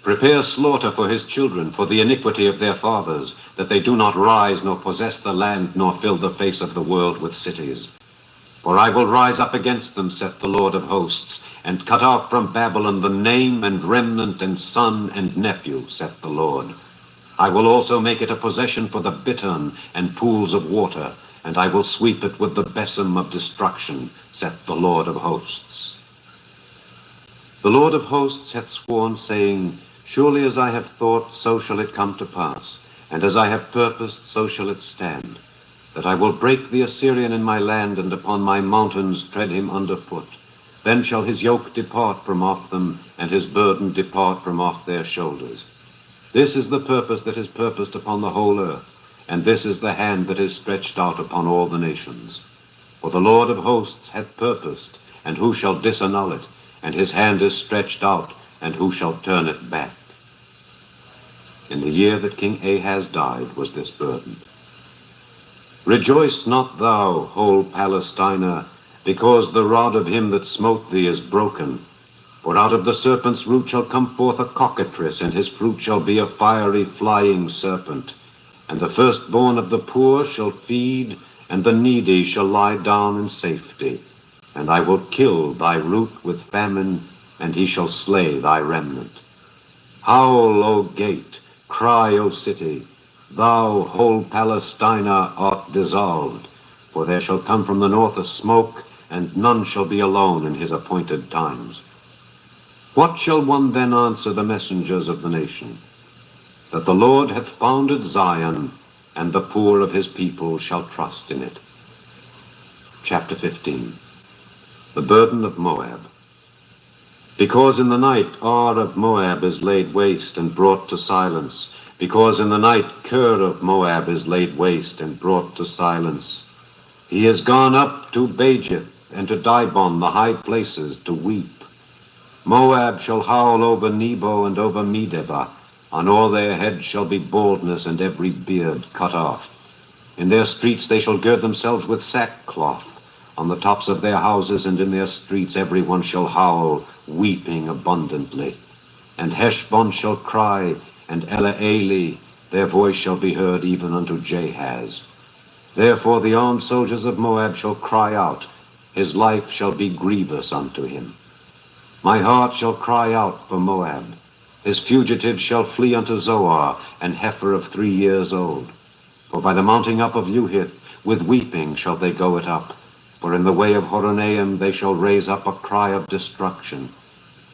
Prepare slaughter for his children, for the iniquity of their fathers, that they do not rise, nor possess the land, nor fill the face of the world with cities. For I will rise up against them, saith the Lord of hosts, and cut out from Babylon the name and remnant and son and nephew, saith the Lord. I will also make it a possession for the bittern and pools of water, and I will sweep it with the besom of destruction, saith the Lord of hosts. The Lord of hosts hath sworn, saying, Surely as I have thought, so shall it come to pass, and as I have purposed, so shall it stand, that I will break the Assyrian in my land, and upon my mountains tread him under foot. Then shall his yoke depart from off them, and his burden depart from off their shoulders. This is the purpose that is purposed upon the whole earth, and this is the hand that is stretched out upon all the nations. For the Lord of hosts hath purposed, and who shall disannul it? And his hand is stretched out, and who shall turn it back? In the year that King Ahaz died was this burden. Rejoice not thou, whole Palestina, because the rod of him that smote thee is broken. For out of the serpent's root shall come forth a cockatrice, and his fruit shall be a fiery flying serpent. And the firstborn of the poor shall feed, and the needy shall lie down in safety. And I will kill thy root with famine, and he shall slay thy remnant. Howl, O gate, cry, O city, thou whole Palestina art dissolved. For there shall come from the north a smoke, and none shall be alone in his appointed times. What shall one then answer the messengers of the nation? That the Lord hath founded Zion, and the poor of his people shall trust in it. Chapter 15. The burden of Moab. Because in the night Ar of Moab is laid waste and brought to silence. Because in the night Ker of Moab is laid waste and brought to silence. He is gone up to Bajith and to Dibon, the high places, to weep. Moab shall howl over Nebo and over Medeba. On all their heads shall be baldness, and every beard cut off. In their streets they shall gird themselves with sackcloth. On the tops of their houses and in their streets every one shall howl, weeping abundantly. And Heshbon shall cry, and Elealeh, their voice shall be heard even unto Jahaz. Therefore the armed soldiers of Moab shall cry out, his life shall be grievous unto him. My heart shall cry out for Moab. His fugitives shall flee unto Zoar, an heifer of 3 years old. For by the mounting up of Luhith, with weeping shall they go it up. For in the way of Horonaim they shall raise up a cry of destruction.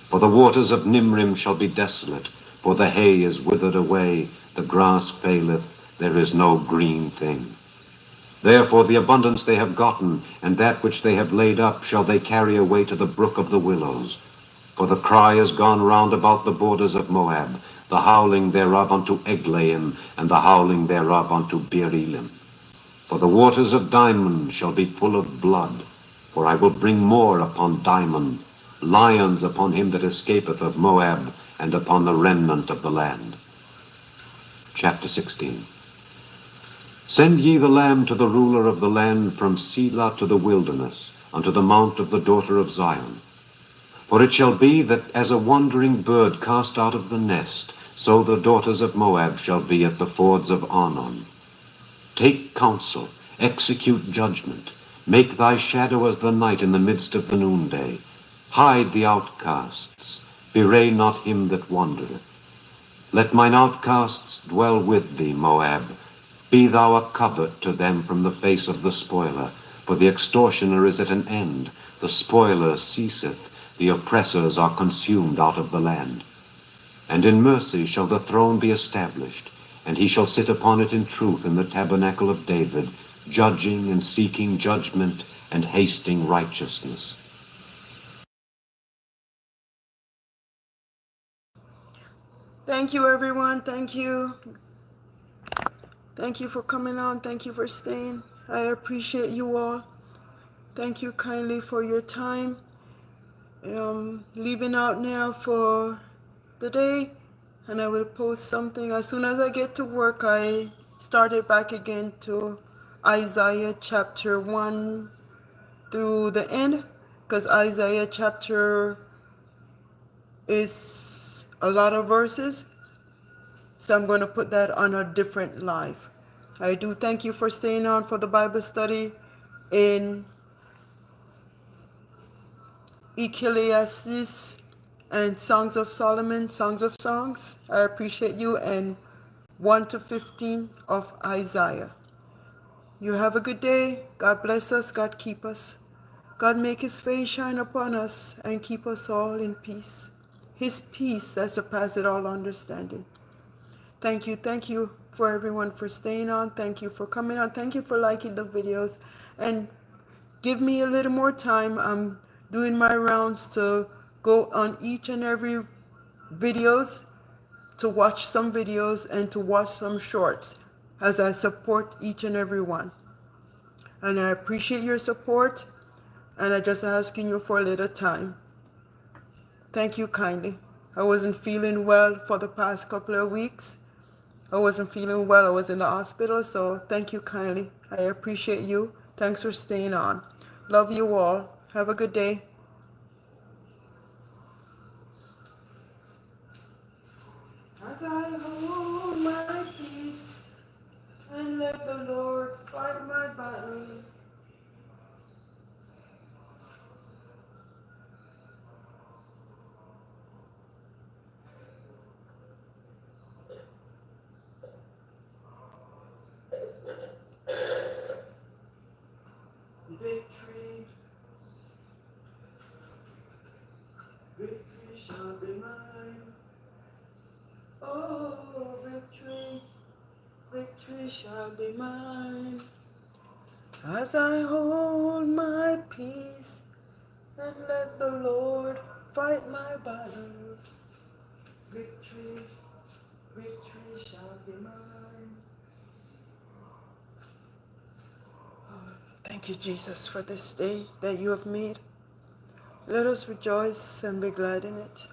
For the waters of Nimrim shall be desolate, for the hay is withered away, the grass faileth, there is no green thing. Therefore the abundance they have gotten, and that which they have laid up, shall they carry away to the brook of the willows. For the cry is gone round about the borders of Moab, the howling thereof unto Eglaim, and the howling thereof unto Beer-elim. For the waters of Dimon shall be full of blood, for I will bring more upon Dimon, lions upon him that escapeth of Moab, and upon the remnant of the land. Chapter 16. Send ye the lamb to the ruler of the land from Selah to the wilderness, unto the mount of the daughter of Zion. For it shall be that as a wandering bird cast out of the nest, so the daughters of Moab shall be at the fords of Arnon. Take counsel, execute judgment, make thy shadow as the night in the midst of the noonday. Hide the outcasts, bewray not him that wandereth. Let mine outcasts dwell with thee, Moab. Be thou a covert to them from the face of the spoiler, for the extortioner is at an end, the spoiler ceaseth, the oppressors are consumed out of the land. And in mercy shall the throne be established, and he shall sit upon it in truth in the tabernacle of David, judging and seeking judgment and hasting righteousness. Thank you, everyone. Thank you. Thank you for coming on. Thank you for staying. I appreciate you all. Thank you kindly for your time. Leaving out now for the day, and I will post something. As soon as I get to work, I started back again to Isaiah chapter 1 through the end, because Isaiah chapter is a lot of verses. So I'm going to put that on a different live. I do thank you for staying on for the Bible study in Ecclesiastes and Songs of Solomon, Songs of Songs. I appreciate you, and 1 to 15 of Isaiah. You have a good day. God bless us. God keep us. God make his face shine upon us and keep us all in peace. His peace that surpasses all understanding. Thank you for everyone for staying on. Thank you for coming on. Thank you for liking the videos. And give me a little more time. I'm doing my rounds to go on each and every videos, to watch some videos and to watch some shorts as I support each and every one. And I appreciate your support, and I just asking you for a little time. Thank you kindly. I wasn't feeling well for the past couple of weeks. I wasn't feeling well. I was in the hospital, so thank you kindly. I appreciate you. Thanks for staying on. Love you all. Have a good day. As I hold my peace and let the Lord fight my battle. Victory, victory shall be mine. Oh, victory, victory shall be mine. As I hold my peace and let the Lord fight my battles. Victory, victory shall be mine. Thank you, Jesus, for this day that you have made. Let us rejoice and be glad in it.